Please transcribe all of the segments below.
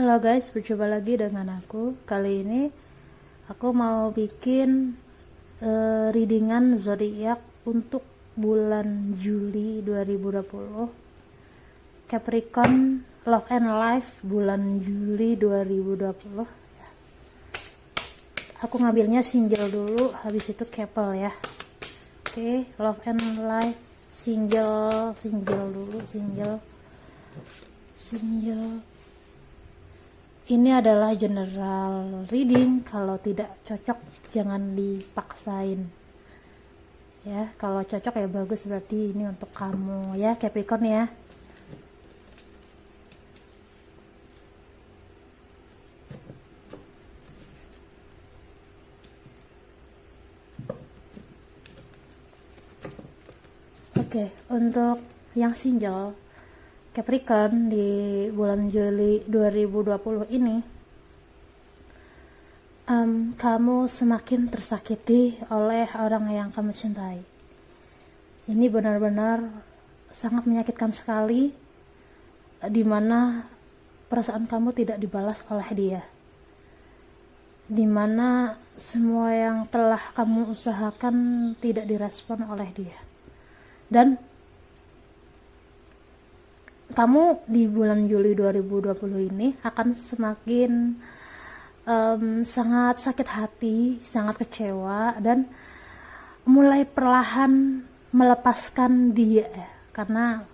Halo guys, berjumpa lagi dengan aku. Kali ini aku mau bikin readingan zodiak untuk bulan Juli 2020. Capricorn Love and Life bulan Juli 2020. Aku ngambilnya single dulu, habis itu couple ya. Oke, Love and Life single dulu, single. Ini adalah general reading, kalau tidak cocok jangan dipaksain. Ya, kalau cocok ya bagus, berarti ini untuk kamu ya Capricorn ya. Oke, untuk yang single Capricorn di bulan Juli 2020 ini, kamu semakin tersakiti oleh orang yang kamu cintai. Ini benar-benar sangat menyakitkan sekali, dimana perasaan kamu tidak dibalas oleh dia, dimana semua yang telah kamu usahakan tidak direspon oleh dia. Dan kamu di bulan Juli 2020 ini akan semakin sangat sakit hati, sangat kecewa, dan mulai perlahan melepaskan dia, karena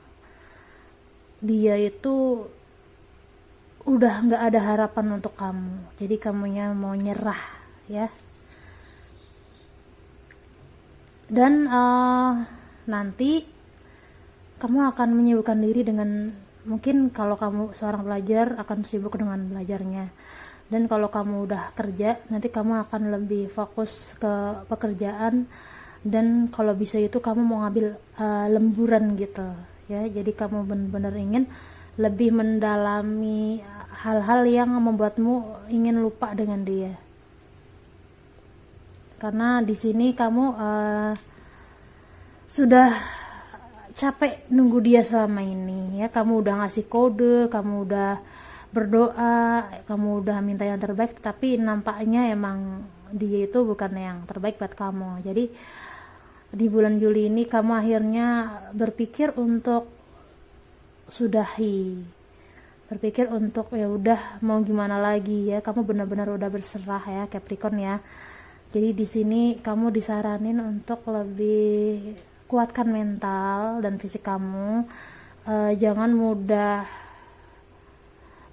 dia itu udah gak ada harapan untuk kamu. Jadi kamunya mau nyerah ya. Dan nanti kamu akan menyibukkan diri dengan, mungkin kalau kamu seorang pelajar akan sibuk dengan belajarnya, dan kalau kamu udah kerja nanti kamu akan lebih fokus ke pekerjaan, dan kalau bisa itu kamu mau ngambil lemburan gitu ya. Jadi kamu benar-benar ingin lebih mendalami hal-hal yang membuatmu ingin lupa dengan dia, karena di sini kamu sudah capek nunggu dia selama ini ya. Kamu udah ngasih kode, kamu udah berdoa, kamu udah minta yang terbaik, tapi nampaknya emang dia itu bukan yang terbaik buat kamu. Jadi di bulan Juli ini kamu akhirnya berpikir untuk sudahi, berpikir untuk ya udah mau gimana lagi ya. Kamu benar-benar udah berserah ya Capricorn ya. Jadi di sini kamu disaranin untuk lebih kuatkan mental dan fisik kamu, jangan mudah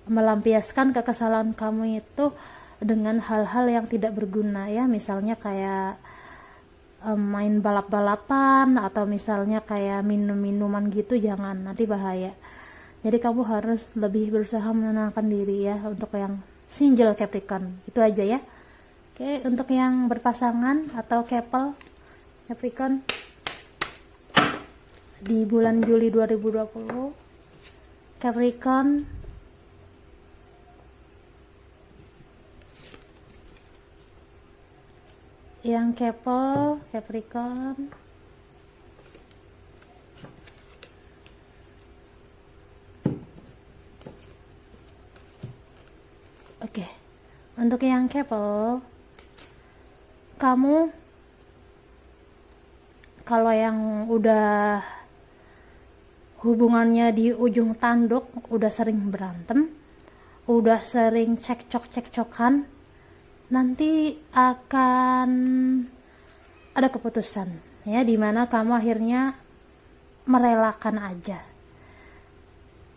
melampiaskan kekesalan kamu itu dengan hal-hal yang tidak berguna ya. Misalnya kayak main balap-balapan, atau misalnya kayak minum-minuman gitu, jangan, nanti bahaya. Jadi kamu harus lebih berusaha menenangkan diri ya untuk yang single Capricorn. Itu aja ya. Oke, untuk yang berpasangan atau couple Capricorn di bulan Juli 2020, Capricorn yang couple Capricorn oke. Untuk yang couple, kamu kalau yang udah hubungannya di ujung tanduk, udah sering berantem, udah sering cekcokan, nanti akan ada keputusan ya, dimana kamu akhirnya merelakan aja.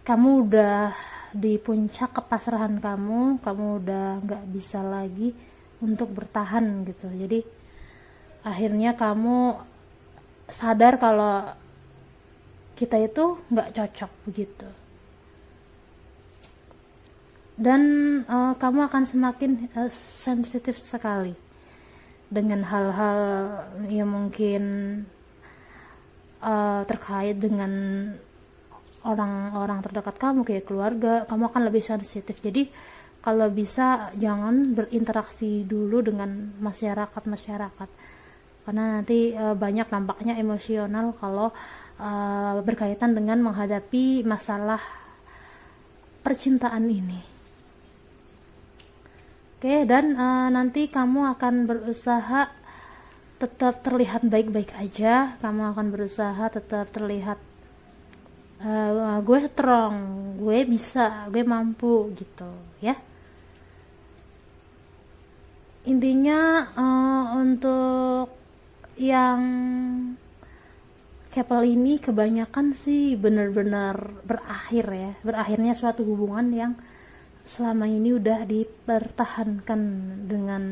Kamu udah di puncak kepasrahan kamu udah gak bisa lagi untuk bertahan gitu. Jadi akhirnya kamu sadar kalau kita itu nggak cocok begitu, dan kamu akan semakin sensitif sekali dengan hal-hal yang mungkin terkait dengan orang-orang terdekat kamu, kayak keluarga. Kamu akan lebih sensitif. Jadi kalau bisa jangan berinteraksi dulu dengan masyarakat, karena nanti banyak nampaknya emosional kalau berkaitan dengan menghadapi masalah percintaan ini Oke, dan nanti kamu akan berusaha tetap terlihat baik-baik aja. Kamu akan berusaha tetap terlihat gue strong, gue bisa, gue mampu gitu ya. Intinya untuk yang couple ini kebanyakan sih benar-benar berakhirnya suatu hubungan yang selama ini udah dipertahankan dengan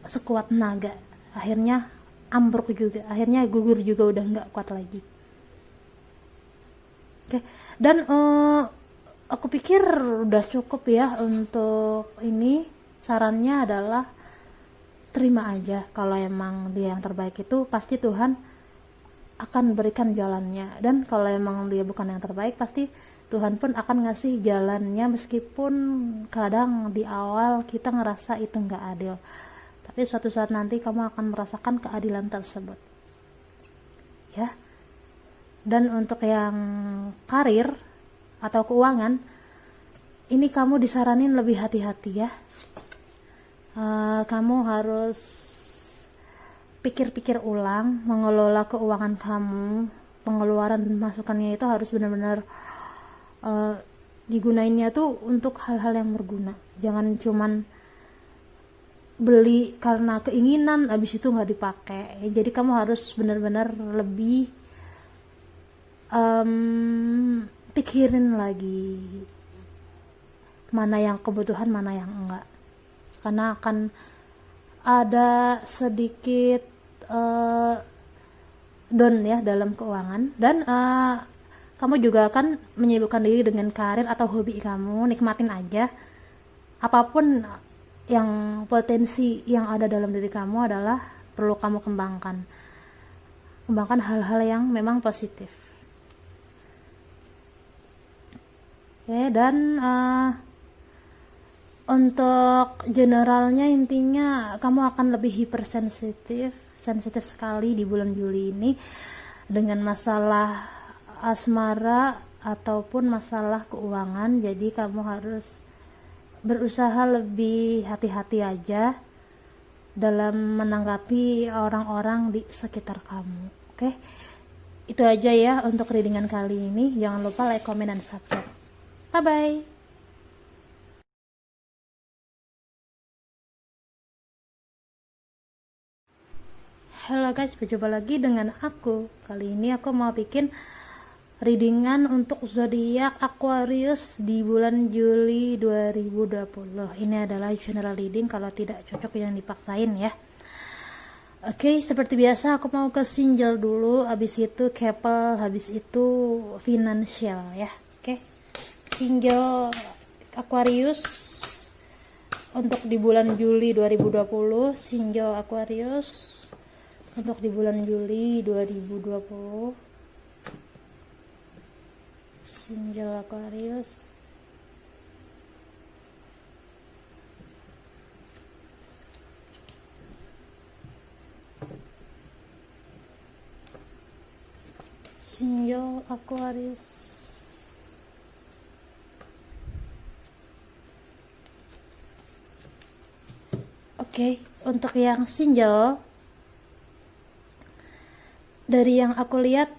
sekuat naga, akhirnya ambruk juga, akhirnya gugur juga, udah nggak kuat lagi. Oke, dan aku pikir udah cukup ya untuk ini. Sarannya adalah terima aja, kalau emang dia yang terbaik itu pasti Tuhan akan berikan jalannya, dan kalau emang dia bukan yang terbaik pasti Tuhan pun akan ngasih jalannya, meskipun kadang di awal kita ngerasa itu nggak adil, tapi suatu saat nanti kamu akan merasakan keadilan tersebut ya. Dan untuk yang karir atau keuangan, ini kamu disaranin lebih hati-hati ya. Kamu harus pikir-pikir ulang mengelola keuangan kamu. Pengeluaran dan masukannya itu harus benar-benar digunainnya tuh untuk hal-hal yang berguna. Jangan cuman beli karena keinginan habis itu nggak dipakai. Jadi kamu harus benar-benar lebih pikirin lagi mana yang kebutuhan, mana yang enggak, karena akan ada sedikit down ya dalam keuangan. Dan kamu juga akan menyibukkan diri dengan karir atau hobi kamu. Nikmatin aja apapun yang potensi yang ada dalam diri kamu adalah perlu kamu kembangkan hal-hal yang memang positif. Oke, dan untuk generalnya intinya kamu akan lebih sensitif sekali di bulan Juli ini dengan masalah asmara ataupun masalah keuangan. Jadi kamu harus berusaha lebih hati-hati aja dalam menanggapi orang-orang di sekitar kamu. Oke, itu aja ya untuk readingan kali ini. Jangan lupa like, comment, dan subscribe. Bye bye. Halo guys, berjumpa lagi dengan aku. Kali ini aku mau bikin readingan untuk zodiak Aquarius di bulan Juli 2020. Ini adalah general reading, kalau tidak cocok yang dipaksain ya. Oke, seperti biasa aku mau ke single dulu, habis itu couple, habis itu finansial ya. Oke. Single Aquarius untuk di bulan Juli 2020, single Aquarius untuk di bulan Juli 2020, single Aquarius. Single Aquarius. Oke, untuk yang single, dari yang aku lihat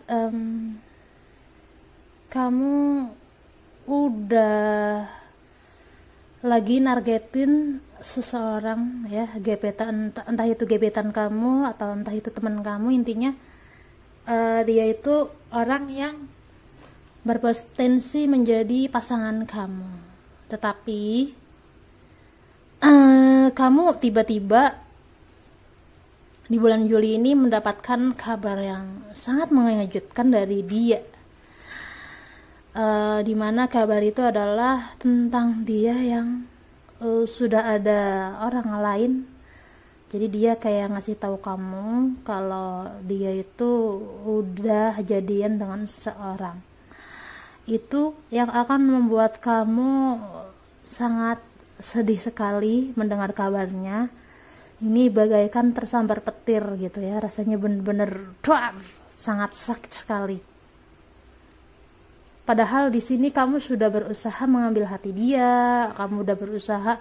kamu udah lagi nargetin seseorang ya, gebetan, entah itu gebetan kamu atau entah itu teman kamu. Intinya dia itu orang yang berpotensi menjadi pasangan kamu, tetapi kamu tiba-tiba di bulan Juli ini mendapatkan kabar yang sangat mengejutkan dari dia, dimana kabar itu adalah tentang dia yang sudah ada orang lain. Jadi dia kayak ngasih tahu kamu kalau dia itu udah jadian dengan seseorang. Itu yang akan membuat kamu sangat sedih sekali mendengar kabarnya. Ini bagaikan tersambar petir gitu ya, rasanya bener-bener sangat sakit sekali. Padahal di sini kamu sudah berusaha mengambil hati dia, kamu udah berusaha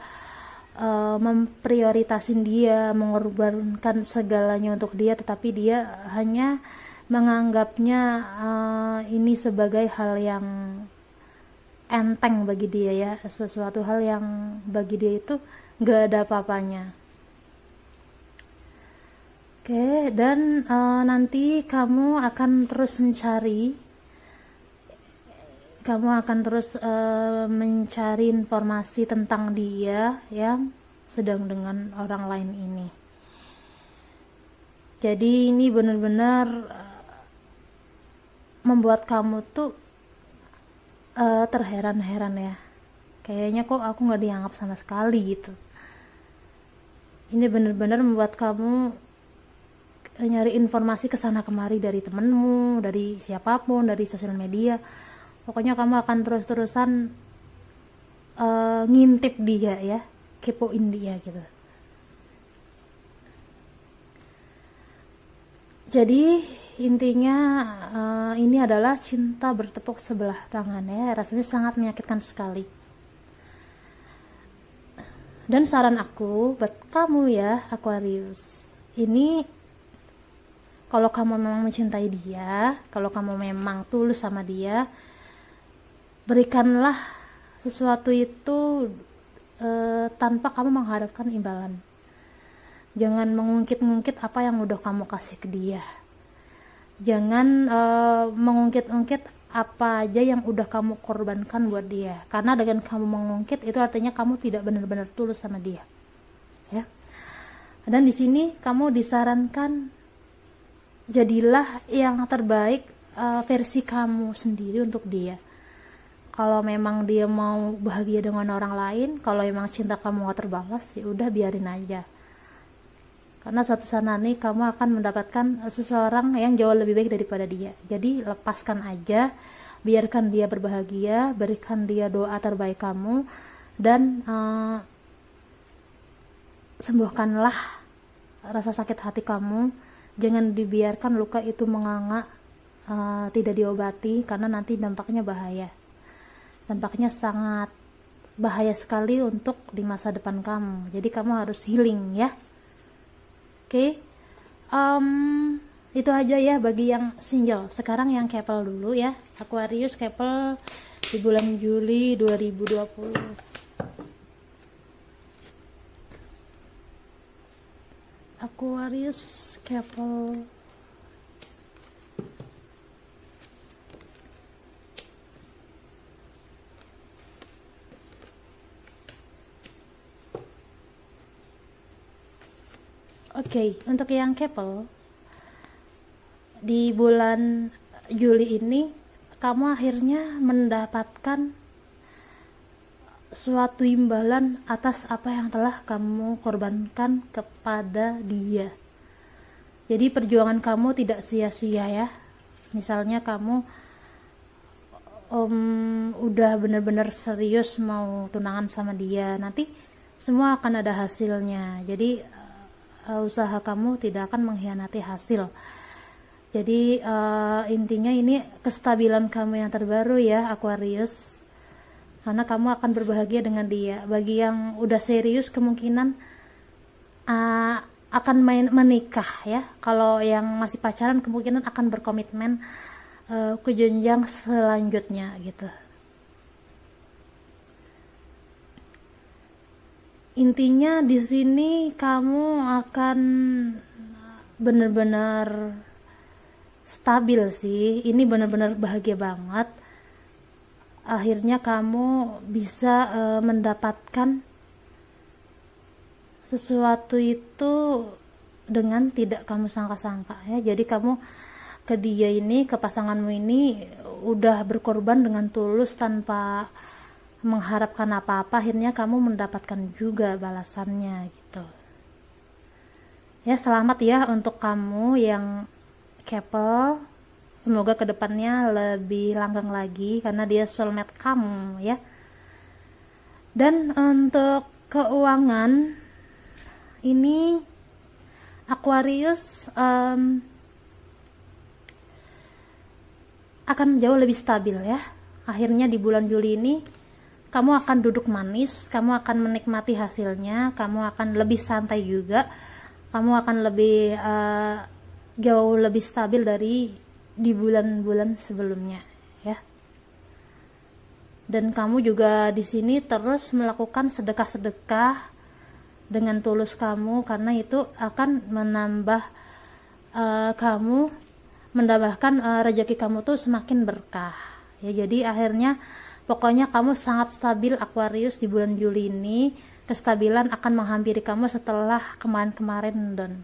memprioritasin dia, mengorbankan segalanya untuk dia, tetapi dia hanya menganggapnya ini sebagai hal yang enteng bagi dia ya, sesuatu hal yang bagi dia itu gak ada apa-apanya. Oke, dan nanti kamu akan terus mencari informasi tentang dia yang sedang dengan orang lain ini. Jadi ini benar-benar membuat kamu tuh terheran-heran ya. Kayaknya kok aku gak dianggap sama sekali gitu. Ini benar-benar membuat kamu nyari informasi kesana kemari dari temenmu, dari siapapun, dari sosial media. Pokoknya kamu akan terus-terusan ngintip dia ya, kepoin dia gitu. Jadi intinya ini adalah cinta bertepuk sebelah tangan ya, rasanya sangat menyakitkan sekali. Dan saran aku buat kamu ya Aquarius, ini kalau kamu memang mencintai dia, kalau kamu memang tulus sama dia, berikanlah sesuatu itu tanpa kamu mengharapkan imbalan. Jangan mengungkit-ungkit apa yang udah kamu kasih ke dia. Jangan mengungkit-ungkit apa aja yang udah kamu korbankan buat dia. Karena dengan kamu mengungkit itu artinya kamu tidak benar-benar tulus sama dia. Ya. Dan di sini kamu disarankan jadilah yang terbaik versi kamu sendiri untuk dia. Kalau memang dia mau bahagia dengan orang lain, kalau memang cinta kamu gak terbalas, ya udah biarin aja. Karena suatu saat nanti kamu akan mendapatkan seseorang yang jauh lebih baik daripada dia. Jadi lepaskan aja, biarkan dia berbahagia, berikan dia doa terbaik kamu, dan sembuhkanlah rasa sakit hati kamu. Jangan dibiarkan luka itu menganga, tidak diobati, karena nanti dampaknya bahaya. Dampaknya sangat bahaya sekali untuk di masa depan kamu. Jadi kamu harus healing ya. Oke. Itu aja ya bagi yang single. Sekarang yang couple dulu ya. Aquarius couple di bulan Juli 2020. Aquarius couple. Oke, untuk yang couple di bulan Juli ini kamu akhirnya mendapatkan suatu imbalan atas apa yang telah kamu korbankan kepada dia. Jadi perjuangan kamu tidak sia-sia ya. Misalnya kamu udah benar-benar serius mau tunangan sama dia, nanti semua akan ada hasilnya. Jadi usaha kamu tidak akan mengkhianati hasil. Jadi intinya ini kestabilan kamu yang terbaru ya Aquarius, karena kamu akan berbahagia dengan dia. Bagi yang udah serius kemungkinan akan menikah ya. Kalau yang masih pacaran kemungkinan akan berkomitmen ke jenjang selanjutnya gitu. Intinya di sini kamu akan benar-benar stabil sih. Ini benar-benar bahagia banget. Akhirnya kamu bisa mendapatkan sesuatu itu dengan tidak kamu sangka-sangka ya. Jadi kamu ke dia ini, ke pasanganmu ini udah berkorban dengan tulus tanpa mengharapkan apa-apa, akhirnya kamu mendapatkan juga balasannya gitu ya. Selamat ya untuk kamu yang couple, semoga kedepannya lebih langgeng lagi karena dia soulmate kamu ya. Dan untuk keuangan ini Aquarius akan jauh lebih stabil ya, akhirnya di bulan Juli ini kamu akan duduk manis, kamu akan menikmati hasilnya, kamu akan lebih santai juga, kamu akan lebih jauh lebih stabil dari di bulan-bulan sebelumnya, ya. Dan kamu juga di sini terus melakukan sedekah-sedekah dengan tulus kamu, karena itu akan menambah kamu mendapatkan rezeki kamu tuh semakin berkah, ya. Jadi akhirnya pokoknya kamu sangat stabil Aquarius di bulan Juli ini. Kestabilan akan menghampiri kamu setelah kemarin-kemarin, Don.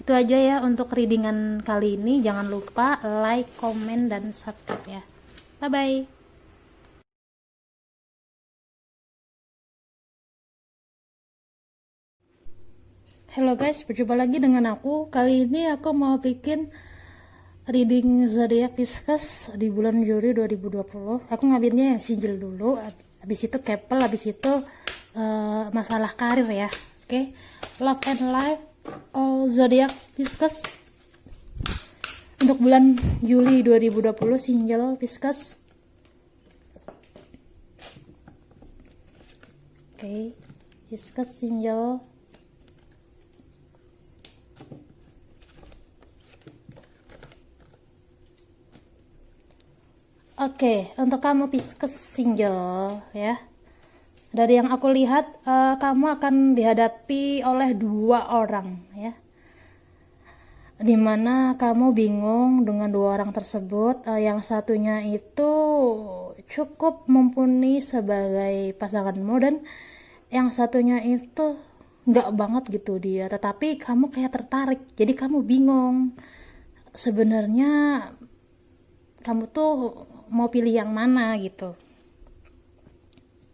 Itu aja ya untuk readingan kali ini. Jangan lupa like, komen, dan subscribe ya. Bye bye. Halo guys, berjumpa lagi dengan aku. Kali ini aku mau bikin reading zodiak Pisces di bulan Juli 2020. Aku ngambilnya yang single dulu, habis itu couple, habis itu masalah karir ya. Oke. Love and life zodiak Pisces untuk bulan Juli 2020, single Pisces. Oke. Pisces single. Oke, untuk kamu Pisces single ya. Dari yang aku lihat, kamu akan dihadapi oleh 2 orang ya. Dimana kamu bingung dengan 2 orang tersebut. Yang satunya itu cukup mumpuni sebagai pasanganmu, dan yang satunya itu nggak banget gitu dia. Tetapi kamu kayak tertarik, jadi kamu bingung. Sebenarnya kamu tuh mau pilih yang mana gitu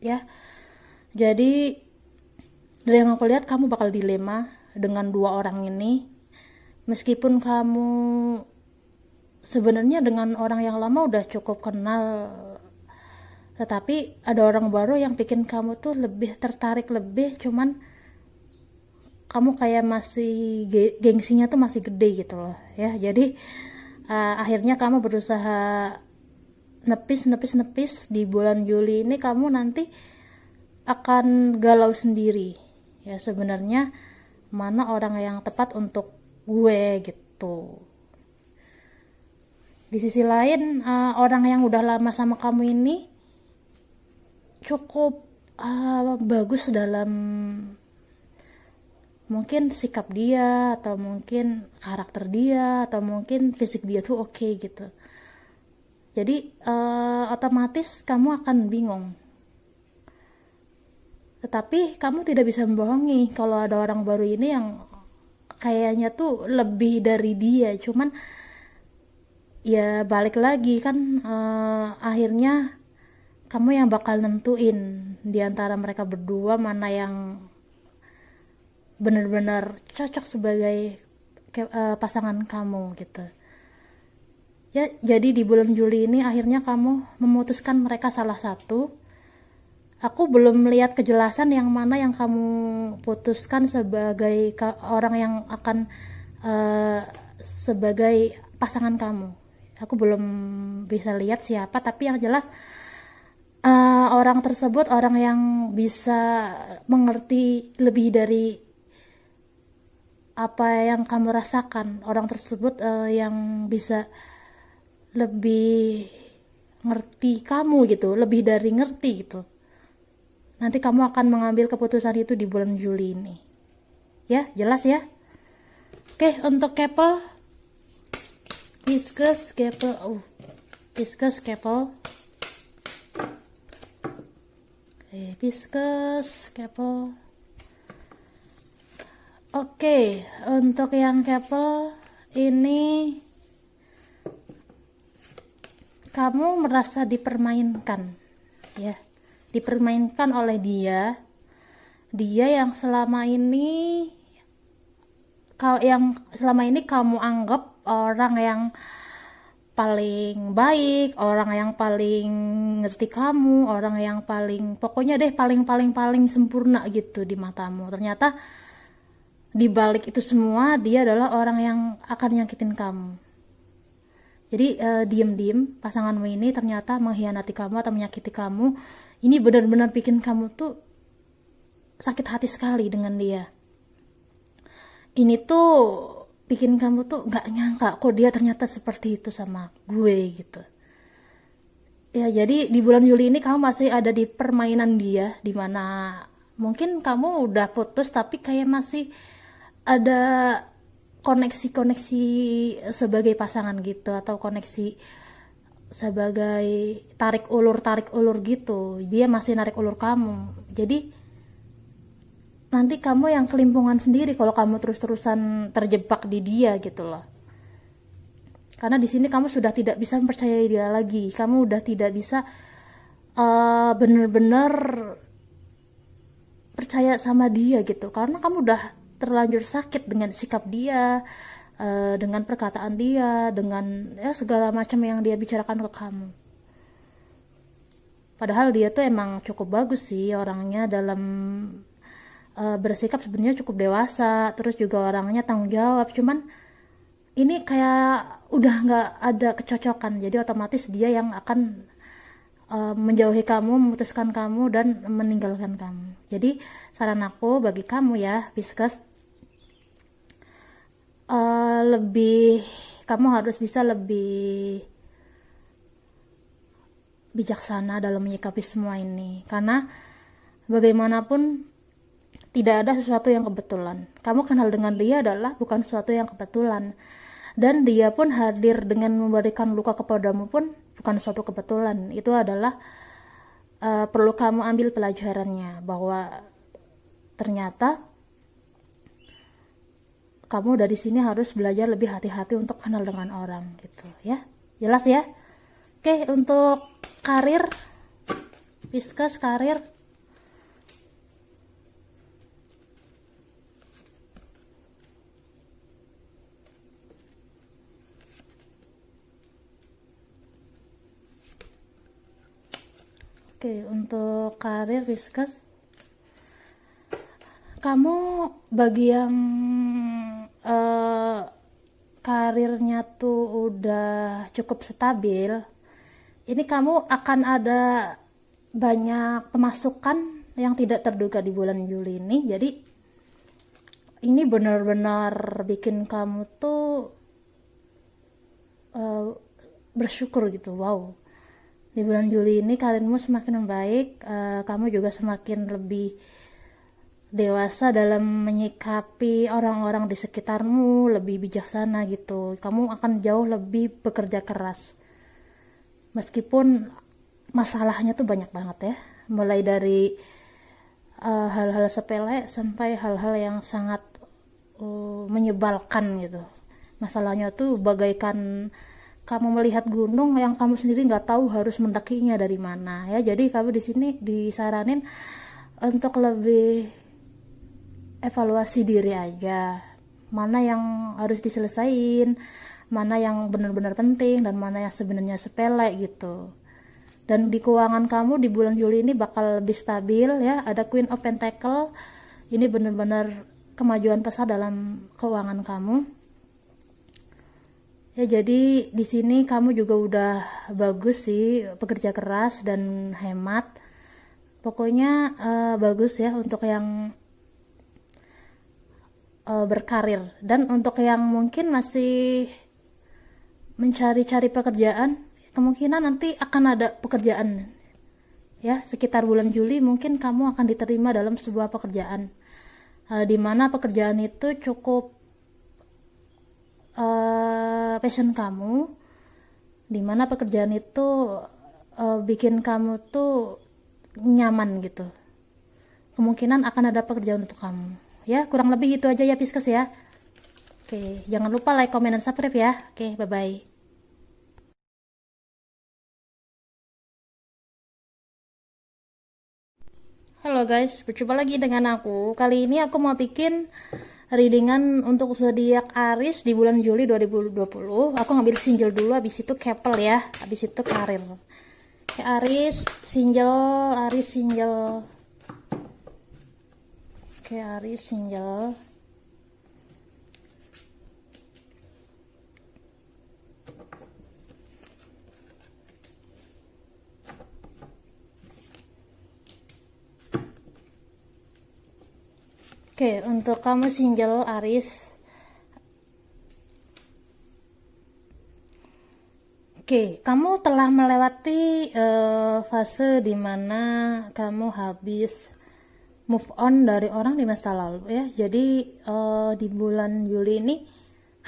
ya. Jadi dari yang aku lihat, kamu bakal dilema dengan 2 orang ini. Meskipun kamu sebenarnya dengan orang yang lama udah cukup kenal, tetapi ada orang baru yang bikin kamu tuh lebih tertarik lebih. Cuman kamu kayak masih gengsinya tuh masih gede gitu loh ya. Jadi akhirnya kamu berusaha nepis di bulan Juli ini. Kamu nanti akan galau sendiri ya, sebenarnya mana orang yang tepat untuk gue gitu. Di sisi lain, orang yang udah lama sama kamu ini cukup bagus dalam mungkin sikap dia, atau mungkin karakter dia, atau mungkin fisik dia tuh oke gitu. Jadi otomatis kamu akan bingung. Tetapi kamu tidak bisa membohongi kalau ada orang baru ini yang kayaknya tuh lebih dari dia. Cuman ya balik lagi kan, akhirnya kamu yang bakal nentuin di antara mereka berdua mana yang benar-benar cocok sebagai pasangan kamu gitu. Ya, jadi di bulan Juli ini akhirnya kamu memutuskan mereka salah satu. Aku belum melihat kejelasan yang mana yang kamu putuskan sebagai orang yang akan sebagai pasangan kamu. Aku belum bisa lihat siapa, tapi yang jelas orang tersebut orang yang bisa mengerti lebih dari apa yang kamu rasakan. Orang tersebut yang bisa lebih ngerti kamu gitu, lebih dari ngerti gitu. Nanti kamu akan mengambil keputusan itu di bulan Juli ini. Ya, jelas ya? Oke, untuk couple Pisces couple, Pisces couple. Pisces couple. Oke, untuk yang couple ini kamu merasa dipermainkan ya, dipermainkan oleh dia yang selama ini kamu anggap orang yang paling baik, orang yang paling ngerti kamu, orang yang paling pokoknya deh paling sempurna gitu di matamu. Ternyata di balik itu semua dia adalah orang yang akan nyakitin kamu. Jadi diem-diem pasanganmu ini ternyata mengkhianati kamu atau menyakiti kamu. Ini benar-benar bikin kamu tuh sakit hati sekali dengan dia. Ini tuh bikin kamu tuh gak nyangka kok dia ternyata seperti itu sama gue gitu. Ya, jadi di bulan Juli ini kamu masih ada di permainan dia, dimana mungkin kamu udah putus tapi kayak masih ada koneksi-koneksi sebagai pasangan gitu, atau koneksi sebagai tarik ulur gitu. Dia masih narik ulur kamu. Jadi nanti kamu yang kelimpungan sendiri kalau kamu terus-terusan terjebak di dia gitu loh. Karena di sini kamu sudah tidak bisa mempercayai dia lagi. Kamu udah tidak bisa benar-benar percaya sama dia gitu. Karena kamu udah terlanjur sakit dengan sikap dia, dengan perkataan dia, dengan ya segala macam yang dia bicarakan ke kamu. Padahal dia tuh emang cukup bagus sih orangnya, dalam bersikap sebenarnya cukup dewasa, terus juga orangnya tanggung jawab. Cuman ini kayak udah nggak ada kecocokan, jadi otomatis dia yang akan menjauhi kamu, memutuskan kamu, dan meninggalkan kamu. Jadi saran aku bagi kamu ya Pisces, kamu harus bisa lebih bijaksana dalam menyikapi semua ini, karena bagaimanapun tidak ada sesuatu yang kebetulan. Kamu kenal dengan dia adalah bukan sesuatu yang kebetulan. Dan dia pun hadir dengan memberikan luka kepadamu pun bukan suatu kebetulan. Itu adalah perlu kamu ambil pelajarannya, bahwa ternyata kamu dari sini harus belajar lebih hati-hati untuk kenal dengan orang gitu ya. Jelas ya? Oke, untuk karir, Pisces karir. Oke, untuk karir Pisces, kamu bagi yang karirnya tuh udah cukup stabil, ini kamu akan ada banyak pemasukan yang tidak terduga di bulan Juli ini. Jadi ini benar-benar bikin kamu tuh bersyukur gitu. Wow, di bulan Juli ini karirmu semakin membaik, kamu juga semakin lebih dewasa dalam menyikapi orang-orang di sekitarmu, lebih bijaksana gitu. Kamu akan jauh lebih bekerja keras, meskipun masalahnya tuh banyak banget ya, mulai dari hal-hal sepele sampai hal-hal yang sangat menyebalkan gitu. Masalahnya tuh bagaikan kamu melihat gunung yang kamu sendiri nggak tahu harus mendakinya dari mana ya. Jadi kamu di sini disaranin untuk lebih evaluasi diri aja, mana yang harus diselesain, mana yang benar-benar penting, dan mana yang sebenarnya sepele gitu. Dan di keuangan kamu di bulan Juli ini bakal lebih stabil ya. Ada Queen of Pentacle, ini benar-benar kemajuan pesat dalam keuangan kamu ya. Jadi di sini kamu juga udah bagus sih, pekerja keras dan hemat. Pokoknya bagus ya untuk yang berkarir. Dan untuk yang mungkin masih mencari-cari pekerjaan, kemungkinan nanti akan ada pekerjaan ya. Sekitar bulan Juli mungkin kamu akan diterima dalam sebuah pekerjaan, di mana pekerjaan itu cukup passion kamu, di mana pekerjaan itu bikin kamu tuh nyaman gitu. Kemungkinan akan ada pekerjaan untuk kamu ya. Kurang lebih itu aja ya Pisces ya. Oke, jangan lupa like, comment, dan subscribe ya. Oke, bye bye. Halo guys, berjumpa lagi dengan aku. Kali ini aku mau bikin readingan untuk zodiak Aries di bulan Juli 2020. Aku ngambil single dulu, habis itu couple ya, habis itu karir. Oke, Aries single. Oke, Aries single. Oke, untuk kamu single Aris, oke, kamu telah melewati fase dimana kamu habis move on dari orang di masa lalu ya. Jadi di bulan Juli ini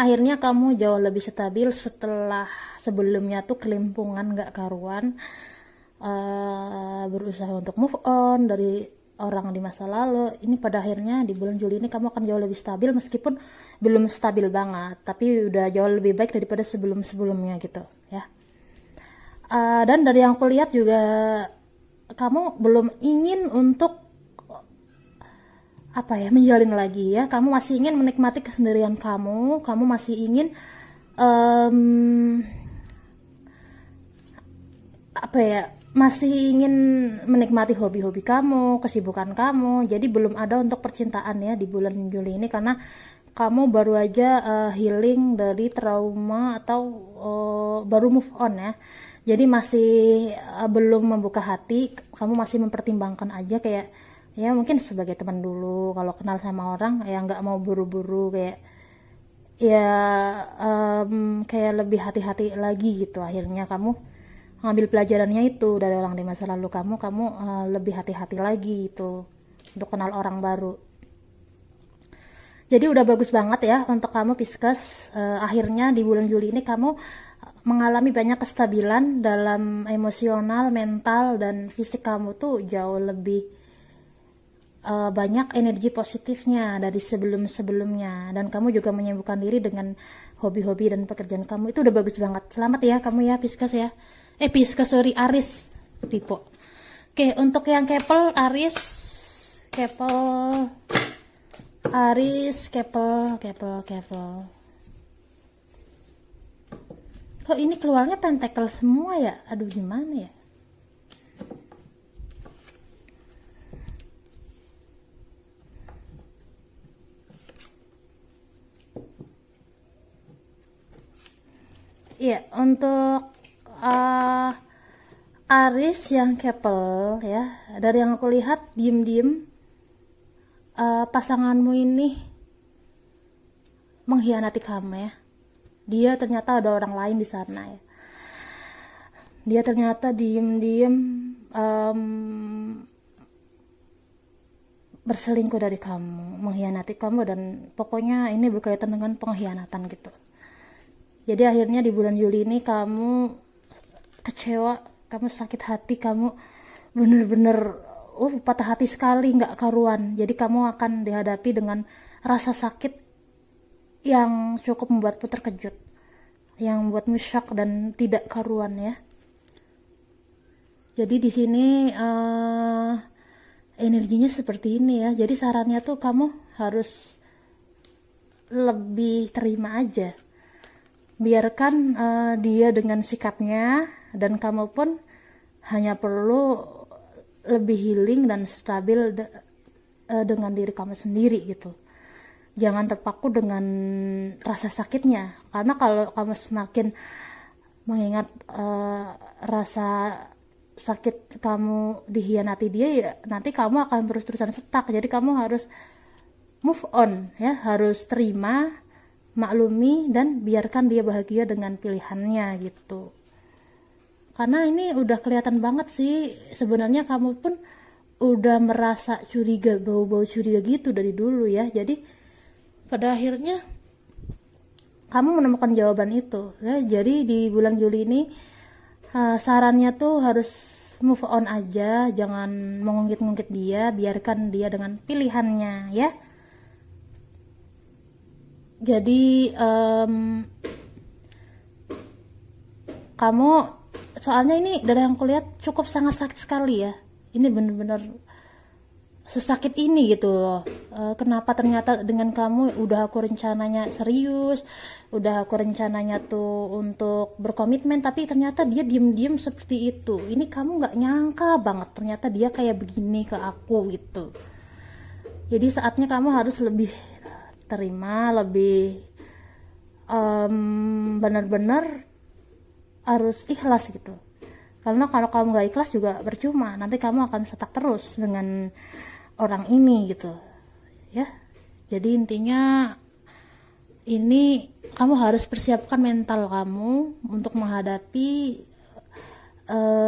akhirnya kamu jauh lebih stabil setelah sebelumnya tuh kelimpungan gak karuan, berusaha untuk move on dari orang di masa lalu. Ini pada akhirnya di bulan Juli ini kamu akan jauh lebih stabil, meskipun belum stabil banget, tapi udah jauh lebih baik daripada sebelum-sebelumnya gitu ya. Dan dari yang aku lihat juga kamu belum ingin untuk menjalin lagi ya. Kamu masih ingin menikmati kesendirian kamu masih ingin masih ingin menikmati hobi-hobi kamu, kesibukan kamu. Jadi belum ada untuk percintaan ya di bulan Juli ini, karena kamu baru aja healing dari trauma atau baru move on ya. Jadi masih belum membuka hati, kamu masih mempertimbangkan aja, kayak ya mungkin sebagai teman dulu. Kalau kenal sama orang ya nggak mau buru-buru, kayak ya kayak lebih hati-hati lagi gitu. Akhirnya kamu ngambil pelajarannya itu dari orang di masa lalu kamu lebih hati-hati lagi itu untuk kenal orang baru. Jadi udah bagus banget ya untuk kamu Pisces. Akhirnya di bulan Juli ini kamu mengalami banyak kestabilan dalam emosional, mental, dan fisik kamu tuh jauh lebih banyak energi positifnya dari sebelum-sebelumnya. Dan kamu juga menyibukkan diri dengan hobi-hobi dan pekerjaan kamu. Itu udah bagus banget. Selamat ya kamu ya Pisces ya. Aris tipe. Oke, untuk yang Kepel Aris, Kepel. Kok ini keluarnya pentacle semua ya? Aduh, gimana ya? Iya, untuk Aris yang Kepel ya, dari yang aku lihat diem-diem pasanganmu ini mengkhianati kamu ya. Dia ternyata ada orang lain di sana ya. Dia ternyata diem-diem berselingkuh dari kamu, mengkhianati kamu, dan pokoknya ini berkaitan dengan pengkhianatan gitu. Jadi akhirnya di bulan Juli ini kamu kecewa, kamu sakit hati, kamu bener-bener patah hati sekali, nggak karuan. Jadi kamu akan dihadapi dengan rasa sakit yang cukup membuatmu terkejut, yang membuatmu shock dan tidak karuan ya. Jadi di sini energinya seperti ini ya. Jadi sarannya tuh kamu harus lebih terima aja, biarkan dia dengan sikapnya, dan kamu pun hanya perlu lebih healing dan stabil dengan diri kamu sendiri gitu. Jangan terpaku dengan rasa sakitnya, karena kalau kamu semakin mengingat rasa sakit kamu dikhianati dia ya, nanti kamu akan terus-terusan stuck. Jadi kamu harus move on ya, harus terima, maklumi, dan biarkan dia bahagia dengan pilihannya gitu. Karena ini udah kelihatan banget sih sebenarnya kamu pun udah merasa curiga, bau-bau curiga gitu dari dulu ya. Jadi pada akhirnya kamu menemukan jawaban itu ya. Jadi di bulan Juli ini sarannya tuh harus move on aja, jangan mengungkit-ungkit dia, biarkan dia dengan pilihannya ya. Jadi kamu, soalnya ini dari yang kulihat cukup sangat sakit sekali ya. Ini bener-bener sesakit ini gitu loh. Kenapa ternyata dengan kamu udah aku rencananya serius, udah aku rencananya tuh untuk berkomitmen, tapi ternyata dia diem-diem seperti itu. Ini kamu gak nyangka banget ternyata dia kayak begini ke aku gitu. Jadi saatnya kamu harus lebih terima, lebih benar-benar harus ikhlas gitu. Karena kalau kamu gak ikhlas juga percuma, nanti kamu akan stuck terus dengan orang ini gitu ya. Jadi intinya ini kamu harus persiapkan mental kamu untuk menghadapi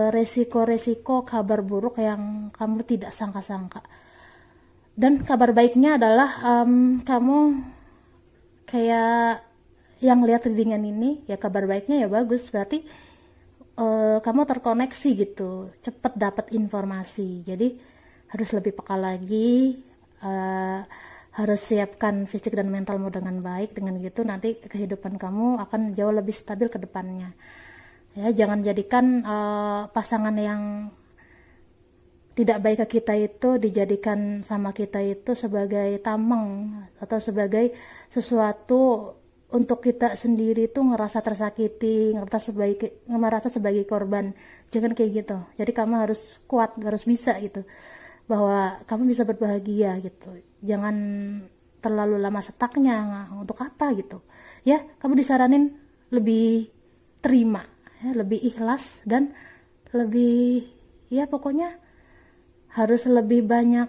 resiko-resiko kabar buruk yang kamu tidak sangka-sangka. Dan kabar baiknya adalah kamu kayak yang lihat readingan ini, ya kabar baiknya ya bagus, berarti kamu terkoneksi gitu, cepet dapat informasi. Jadi harus lebih peka lagi, harus siapkan fisik dan mentalmu dengan baik. Dengan gitu nanti kehidupan kamu akan jauh lebih stabil ke depannya. Ya, jangan jadikan pasangan yang tidak baik ke kita itu dijadikan sama kita itu sebagai tameng atau sebagai sesuatu untuk kita sendiri tuh ngerasa tersakiti, ngerasa sebagai korban. Jangan kayak gitu. Jadi kamu harus kuat, harus bisa gitu, bahwa kamu bisa berbahagia gitu. Jangan terlalu lama setaknya, untuk apa gitu ya. Kamu disaranin lebih terima ya, lebih ikhlas, dan lebih, ya pokoknya harus lebih banyak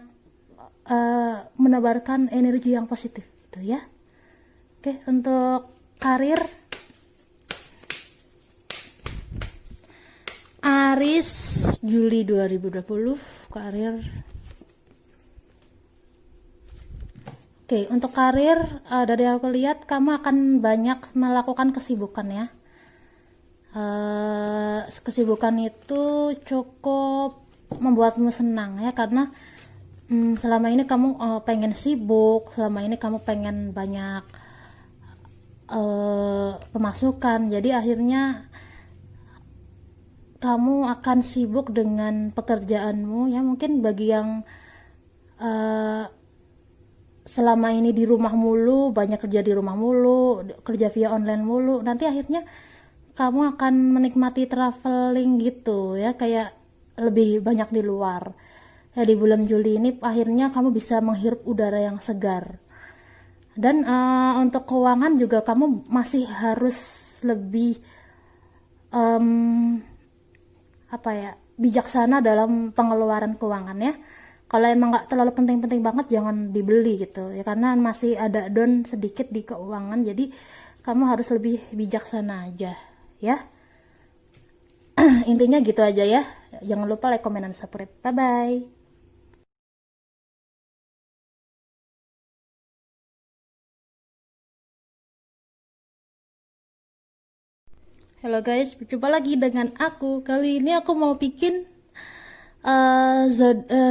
menebarkan energi yang positif gitu ya. Oke, untuk karir, Aries Juli 2020 karir. Oke, untuk karir dari yang aku lihat kamu akan banyak melakukan kesibukan ya. Kesibukan itu cukup membuatmu senang ya, karena selama ini kamu pengen sibuk, selama ini kamu pengen banyak pemasukan, jadi akhirnya kamu akan sibuk dengan pekerjaanmu ya. Mungkin bagi yang selama ini di rumah mulu, banyak kerja di rumah mulu, kerja via online mulu, nanti akhirnya kamu akan menikmati traveling gitu ya, kayak lebih banyak di luar ya. Di bulan Juli ini akhirnya kamu bisa menghirup udara yang segar. Dan untuk keuangan juga kamu masih harus lebih bijaksana dalam pengeluaran keuangan ya. Kalau emang nggak terlalu penting-penting banget jangan dibeli gitu ya, karena masih ada down sedikit di keuangan, jadi kamu harus lebih bijaksana aja ya. Intinya gitu aja ya. Jangan lupa like, comment, dan subscribe. Bye bye. Halo guys, berjumpa lagi dengan aku. Kali ini aku mau bikin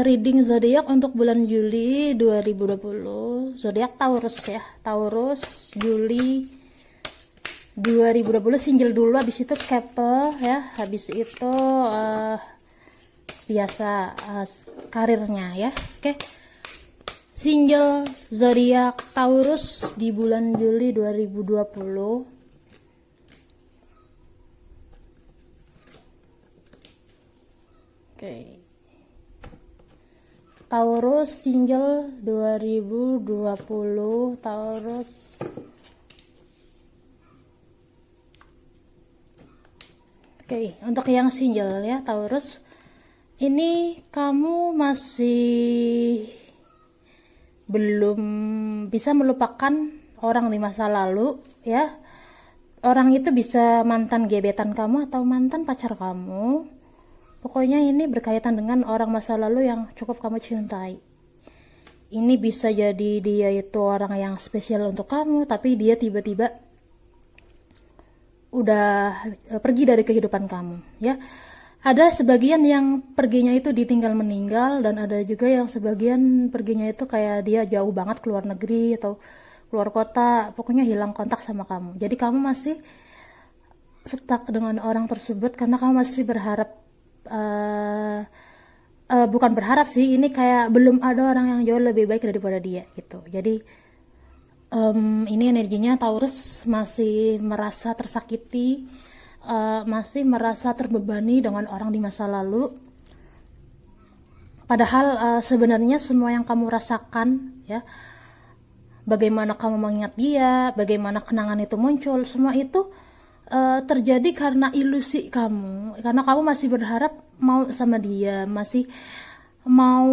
reading zodiak untuk bulan Juli 2020. Zodiak Taurus ya. Taurus Juli 2020, single dulu, habis itu couple ya, habis itu biasa karirnya ya. Oke. Single zodiak Taurus di bulan Juli 2020. Oke. Taurus single 2020, Taurus. Oke, untuk yang single ya Taurus, ini kamu masih belum bisa melupakan orang di masa lalu ya. Orang itu bisa mantan gebetan kamu atau mantan pacar kamu. Pokoknya ini berkaitan dengan orang masa lalu yang cukup kamu cintai. Ini bisa jadi dia itu orang yang spesial untuk kamu, tapi dia tiba-tiba udah pergi dari kehidupan kamu ya. Ada sebagian yang perginya itu ditinggal meninggal, dan ada juga yang sebagian perginya itu kayak dia jauh banget keluar negeri atau keluar kota, pokoknya hilang kontak sama kamu. Jadi kamu masih stuck dengan orang tersebut karena kamu masih berharap, bukan berharap sih, ini kayak belum ada orang yang jauh lebih baik daripada dia gitu. Jadi ini energinya Taurus masih merasa tersakiti, masih merasa terbebani dengan orang di masa lalu. Padahal sebenarnya semua yang kamu rasakan ya, bagaimana kamu mengingat dia, bagaimana kenangan itu muncul, semua itu terjadi karena ilusi kamu, karena kamu masih berharap mau sama dia, masih mau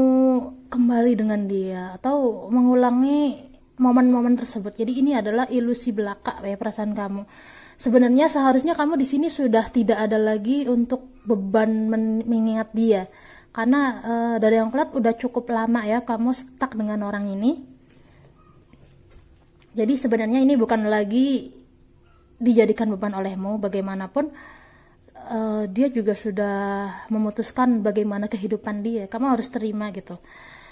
kembali dengan dia, atau mengulangi momen-momen tersebut. Jadi ini adalah ilusi belaka ya perasaan kamu. Sebenarnya seharusnya kamu di sini sudah tidak ada lagi untuk beban mengingat dia. Karena dari yang kulihat udah cukup lama ya kamu stuck dengan orang ini. Jadi sebenarnya ini bukan lagi dijadikan beban olehmu. Bagaimanapun dia juga sudah memutuskan bagaimana kehidupan dia. Kamu harus terima gitu.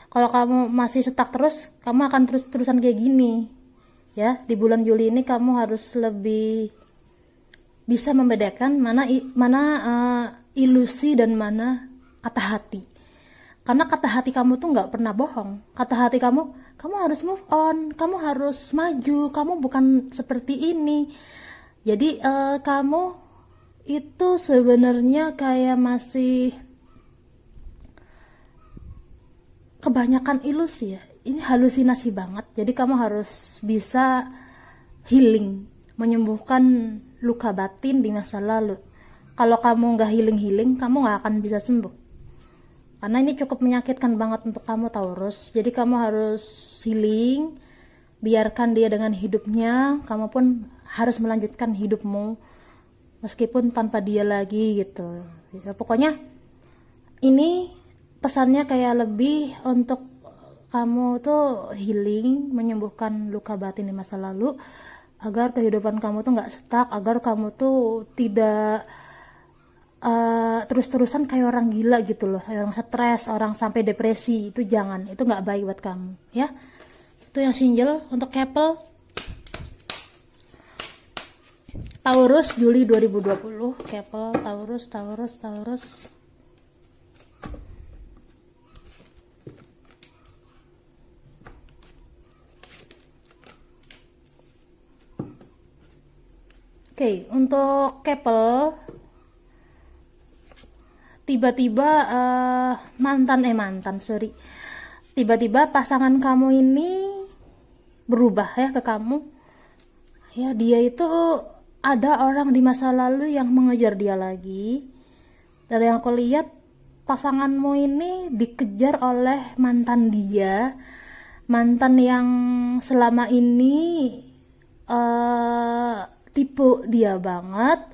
Kalau kamu masih stuck terus, kamu akan terus-terusan kayak gini. Ya, di bulan Juli ini kamu harus lebih bisa membedakan mana ilusi dan mana kata hati. Karena kata hati kamu tuh nggak pernah bohong. Kata hati kamu harus move on, kamu harus maju, kamu bukan seperti ini. Jadi kamu itu sebenarnya kayak masih kebanyakan ilusi ya. Ini halusinasi banget. Jadi kamu harus bisa healing, menyembuhkan luka batin di masa lalu. Kalau kamu nggak healing, kamu nggak akan bisa sembuh. Karena ini cukup menyakitkan banget untuk kamu Taurus. Jadi kamu harus healing, biarkan dia dengan hidupnya, kamu pun harus melanjutkan hidupmu meskipun tanpa dia lagi gitu. Ya, pokoknya ini pesannya kayak lebih untuk kamu tuh healing, menyembuhkan luka batin di masa lalu agar kehidupan kamu tuh nggak stuck, agar kamu tuh tidak terus-terusan kayak orang gila gitu loh, kayak orang stres, orang sampai depresi. Itu jangan, itu nggak baik buat kamu ya. Itu yang single. Untuk couple Taurus Juli 2020, couple Taurus. Oke, untuk couple tiba-tiba tiba-tiba pasangan kamu ini berubah ya ke kamu. Ya, dia itu ada orang di masa lalu yang mengejar dia lagi. Dari yang aku lihat, pasanganmu ini dikejar oleh mantan dia, mantan yang selama ini tipe dia banget,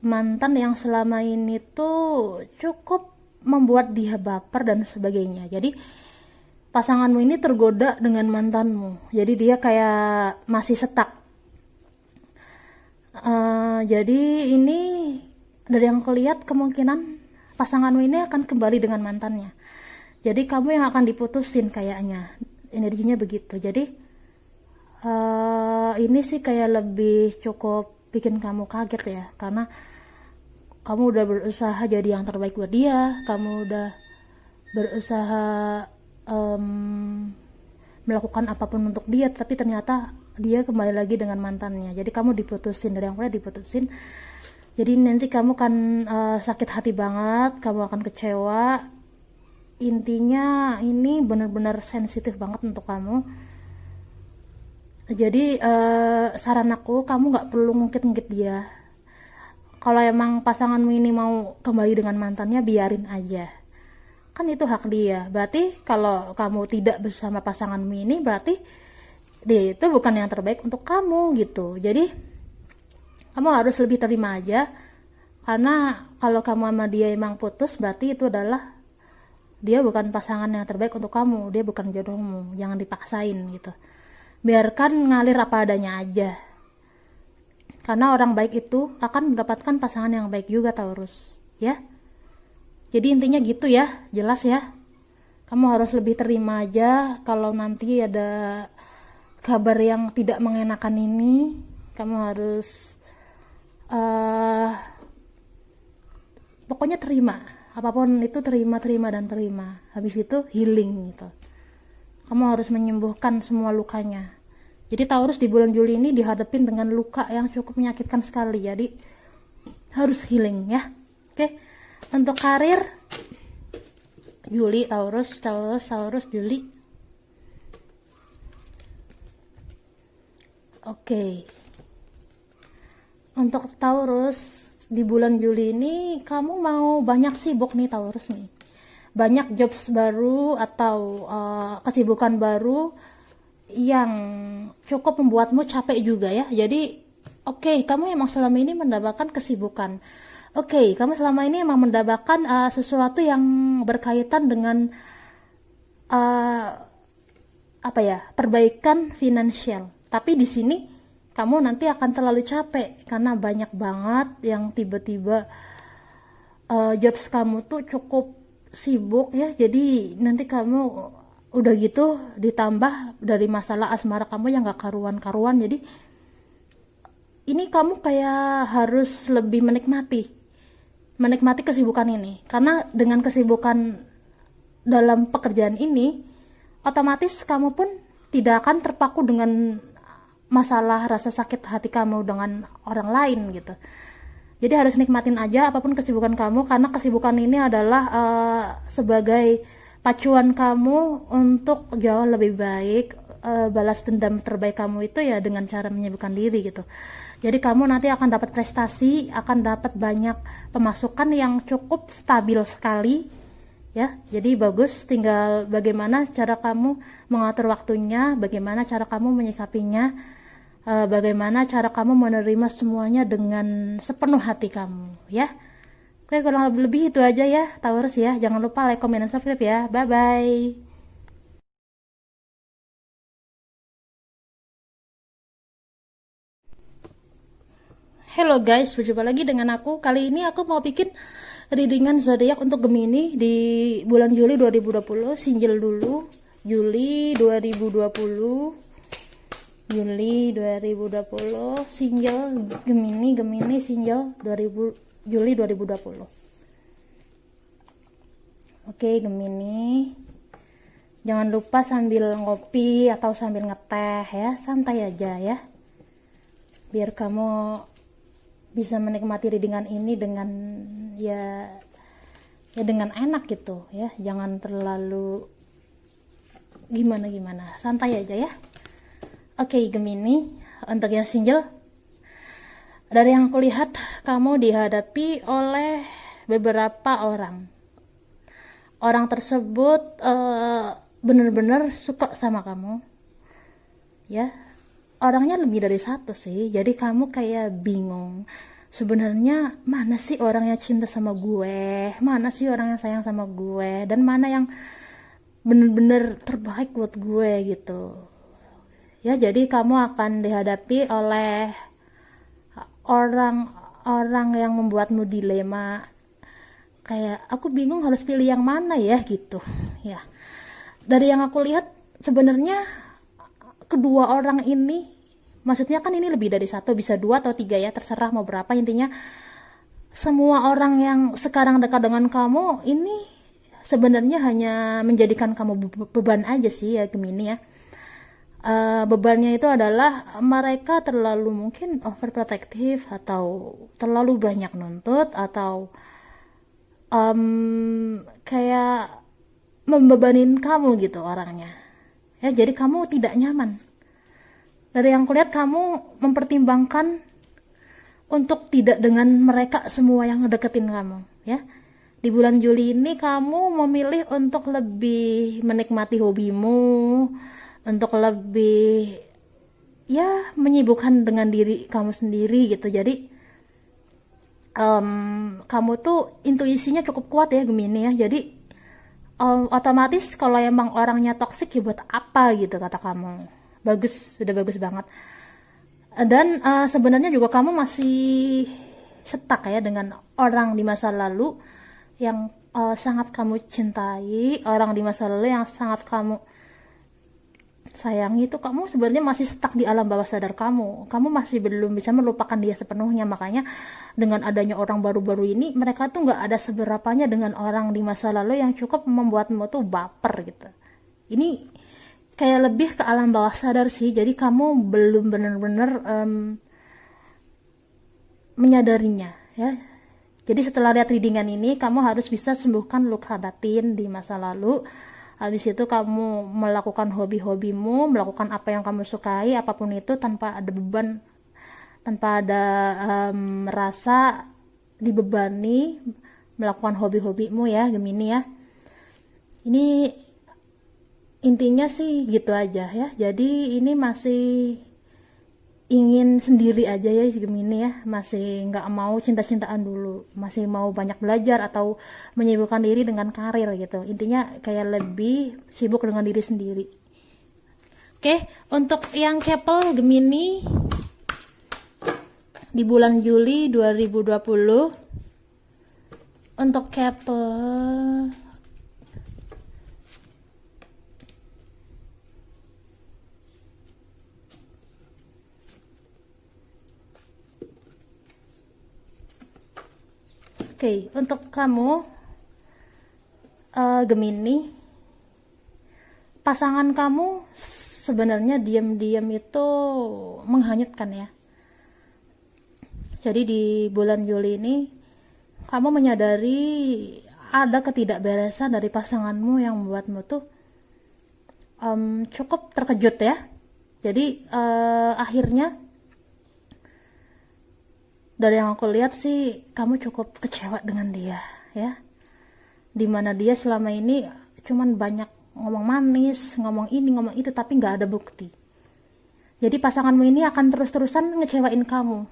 mantan yang selama ini tuh cukup membuat dia baper dan sebagainya. Jadi pasanganmu ini tergoda dengan mantanmu, jadi dia kayak masih stuck. Jadi ini dari yang kulihat kemungkinan pasanganmu ini akan kembali dengan mantannya. Jadi kamu yang akan diputusin kayaknya, energinya begitu. Jadi ini sih kayak lebih cukup bikin kamu kaget ya, karena kamu udah berusaha jadi yang terbaik buat dia, kamu udah berusaha melakukan apapun untuk dia, tapi ternyata dia kembali lagi dengan mantannya. Jadi kamu diputusin, dari yang udah diputusin. Jadi nanti kamu kan sakit hati banget, kamu akan kecewa. Intinya ini benar-benar sensitif banget untuk kamu. Jadi saran aku, kamu nggak perlu ngungkit-ngungkit dia. Kalau emang pasanganmu ini mau kembali dengan mantannya, biarin aja. Kan itu hak dia. Berarti kalau kamu tidak bersama pasanganmu ini, berarti dia itu bukan yang terbaik untuk kamu gitu. Jadi kamu harus lebih terima aja. Karena kalau kamu sama dia emang putus, berarti itu adalah dia bukan pasangan yang terbaik untuk kamu. Dia bukan jodohmu. Jangan dipaksain gitu. Biarkan ngalir apa adanya aja. Karena orang baik itu akan mendapatkan pasangan yang baik juga Taurus, ya. Jadi intinya gitu ya, jelas ya. Kamu harus lebih terima aja kalau nanti ada kabar yang tidak mengenakan ini. Kamu harus pokoknya terima. Apapun itu terima dan terima. Habis itu healing gitu. Kamu harus menyembuhkan semua lukanya. Jadi Taurus di bulan Juli ini dihadapin dengan luka yang cukup menyakitkan sekali. Jadi harus healing ya. Oke. Untuk karir Juli Taurus Juli. Oke. Untuk Taurus di bulan Juli ini kamu mau banyak sibuk nih Taurus nih. Banyak jobs baru atau kesibukan baru yang cukup membuatmu capek juga ya. Jadi oke, kamu emang selama ini mendapatkan kesibukan. Oke, kamu selama ini emang mendapatkan sesuatu yang berkaitan dengan uh, apa ya, perbaikan finansial. Tapi di sini kamu nanti akan terlalu capek karena banyak banget yang tiba-tiba jobs kamu tuh cukup sibuk ya. Jadi nanti kamu udah gitu ditambah dari masalah asmara kamu yang gak karuan-karuan. Jadi ini kamu kayak harus lebih menikmati kesibukan ini. Karena dengan kesibukan dalam pekerjaan ini, otomatis kamu pun tidak akan terpaku dengan masalah rasa sakit hati kamu dengan orang lain gitu. Jadi harus nikmatin aja apapun kesibukan kamu, karena kesibukan ini adalah sebagai pacuan kamu untuk jauh lebih baik. Balas dendam terbaik kamu itu ya dengan cara menyibukkan diri gitu. Jadi kamu nanti akan dapat prestasi, akan dapat banyak pemasukan yang cukup stabil sekali ya. Jadi bagus, tinggal bagaimana cara kamu mengatur waktunya, bagaimana cara kamu menyikapinya, bagaimana cara kamu menerima semuanya dengan sepenuh hati kamu ya. Oke, kurang lebih itu aja ya Taurus ya. Jangan lupa like, comment, dan subscribe ya. Bye bye. Hello guys, berjumpa lagi dengan aku. Kali ini aku mau bikin readingan zodiak untuk Gemini di bulan Juli 2020. Single dulu. Juli 2020. Juli 2020. Single Gemini single 2000 Juli 2020. Oke, Gemini. Jangan lupa sambil ngopi atau sambil ngeteh ya, santai aja ya. Biar kamu bisa menikmati readingan ini dengan ya dengan enak gitu ya, jangan terlalu gimana, santai aja ya. Oke, Gemini, untuk yang single, dari yang aku lihat kamu dihadapi oleh beberapa orang tersebut bener-bener suka sama kamu ya. Orangnya lebih dari satu sih, jadi kamu kayak bingung sebenarnya mana sih orang yang cinta sama gue, mana sih orang yang sayang sama gue, dan mana yang bener-bener terbaik buat gue gitu ya. Jadi kamu akan dihadapi oleh orang-orang yang membuatmu dilema, kayak aku bingung harus pilih yang mana ya gitu ya. Dari yang aku lihat sebenarnya kedua orang ini, maksudnya kan ini lebih dari satu, bisa 2 atau 3 ya, terserah mau berapa. Intinya semua orang yang sekarang dekat dengan kamu ini sebenarnya hanya menjadikan kamu beban aja sih ya Gemini ya. Bebannya itu adalah mereka terlalu mungkin overprotective, atau terlalu banyak nuntut, atau kayak membebanin kamu gitu orangnya ya. Jadi kamu tidak nyaman. Dari yang kulihat kamu mempertimbangkan untuk tidak dengan mereka semua yang ngedeketin kamu ya. Di bulan Juli ini kamu memilih untuk lebih menikmati hobimu, untuk lebih ya menyibukkan dengan diri kamu sendiri gitu. Jadi kamu tuh intuisinya cukup kuat ya Gemini ya. Jadi otomatis kalau emang orangnya toksik ya buat apa gitu kata kamu. Bagus, sudah bagus banget. Dan sebenarnya juga kamu masih stuck ya dengan orang di masa lalu yang sangat kamu cintai, orang di masa lalu yang sangat kamu sayangi. Itu kamu sebenarnya masih stuck di alam bawah sadar kamu masih belum bisa melupakan dia sepenuhnya. Makanya dengan adanya orang baru-baru ini, mereka tuh nggak ada seberapanya dengan orang di masa lalu yang cukup membuatmu tuh baper gitu. Ini kayak lebih ke alam bawah sadar sih. Jadi kamu belum benar-benar menyadarinya ya. Jadi setelah lihat readingan ini, kamu harus bisa sembuhkan luka batin di masa lalu. Habis itu kamu melakukan hobi-hobimu, melakukan apa yang kamu sukai, apapun itu, tanpa ada beban, tanpa ada merasa dibebani melakukan hobi-hobimu ya Gemini ya. intinya sih gitu aja ya. Jadi ini masih ingin sendiri aja ya Gemini ya, masih nggak mau cinta-cintaan dulu, masih mau banyak belajar atau menyibukkan diri dengan karir gitu. Intinya kayak lebih sibuk dengan diri sendiri. Oke, untuk yang couple Gemini di bulan Juli 2020, untuk couple Oke, untuk kamu Gemini, pasangan kamu sebenarnya diam-diam itu menghanyutkan ya. Jadi di bulan Juli ini kamu menyadari ada ketidakberesan dari pasanganmu yang membuatmu tuh cukup terkejut ya. Jadi akhirnya dari yang aku lihat sih kamu cukup kecewa dengan dia ya, dimana dia selama ini cuman banyak ngomong manis, ngomong ini ngomong itu, tapi nggak ada bukti. Jadi pasanganmu ini akan terus-terusan ngecewain kamu,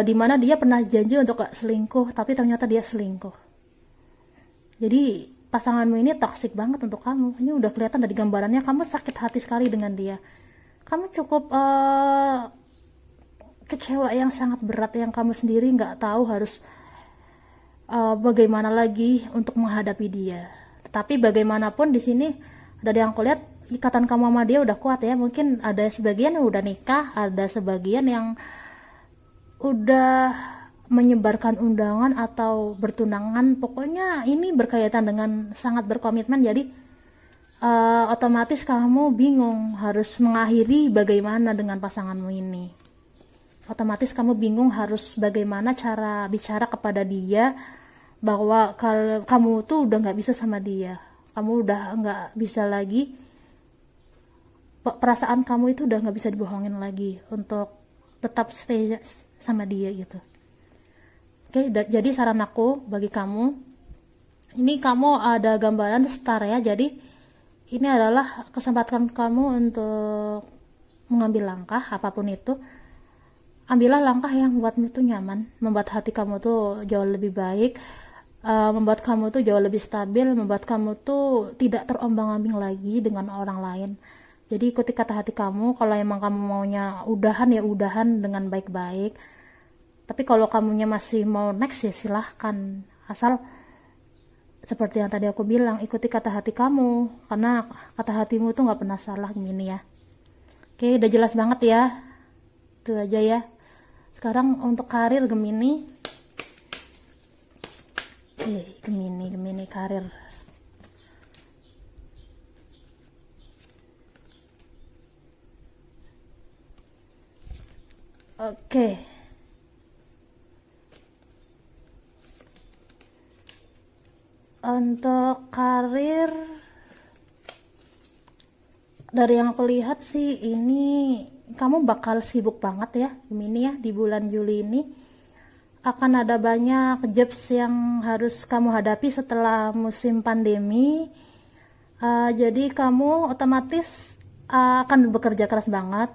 dimana dia pernah janji untuk gak selingkuh tapi ternyata dia selingkuh. Jadi pasanganmu ini toksik banget untuk kamu. Ini udah kelihatan dari gambarannya, kamu sakit hati sekali dengan dia. Kamu cukup kecewa yang sangat berat, yang kamu sendiri nggak tahu harus bagaimana lagi untuk menghadapi dia. Tetapi bagaimanapun di sini dari yang aku lihat ikatan kamu sama dia udah kuat ya. Mungkin ada sebagian yang udah nikah, ada sebagian yang udah menyebarkan undangan atau bertunangan. Pokoknya ini berkaitan dengan sangat berkomitmen. Jadi otomatis kamu bingung harus mengakhiri bagaimana dengan pasanganmu ini. Otomatis kamu bingung harus bagaimana cara bicara kepada dia bahwa kalau kamu tuh udah nggak bisa sama dia, kamu udah nggak bisa lagi, perasaan kamu itu udah nggak bisa dibohongin lagi untuk tetap stay sama dia gitu. Oke, jadi saran aku bagi kamu, ini kamu ada gambaran star ya, jadi ini adalah kesempatan kamu untuk mengambil langkah apapun itu. Ambillah langkah yang membuatmu tuh nyaman, membuat hati kamu tuh jauh lebih baik, membuat kamu tuh jauh lebih stabil, membuat kamu tuh tidak terombang-ambing lagi dengan orang lain. Jadi ikuti kata hati kamu. Kalau emang kamu maunya udahan ya udahan dengan baik-baik. Tapi kalau kamunya masih mau next ya silahkan. Asal seperti yang tadi aku bilang, ikuti kata hati kamu, karena kata hatimu tuh nggak pernah salah gini ya. Oke, udah jelas banget ya. Itu aja ya. Sekarang untuk karir Gemini. Gemini karir. Oke. Untuk karir, dari yang aku lihat sih ini kamu bakal sibuk banget ya Gemini ya. Di bulan Juli ini akan ada banyak jobs yang harus kamu hadapi setelah musim pandemi. Jadi kamu otomatis akan bekerja keras banget.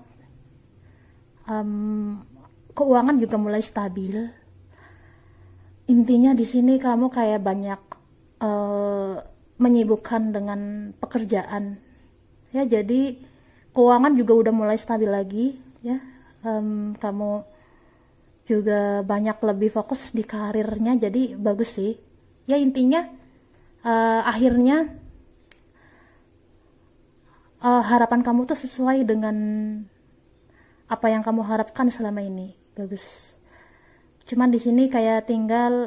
Keuangan juga mulai stabil. Intinya di sini kamu kayak banyak menyibukkan dengan pekerjaan ya. Jadi keuangan juga udah mulai stabil lagi ya. Kamu juga banyak lebih fokus di karirnya, jadi bagus sih ya. Intinya akhirnya harapan kamu tuh sesuai dengan apa yang kamu harapkan selama ini, bagus. Cuman di sini kayak tinggal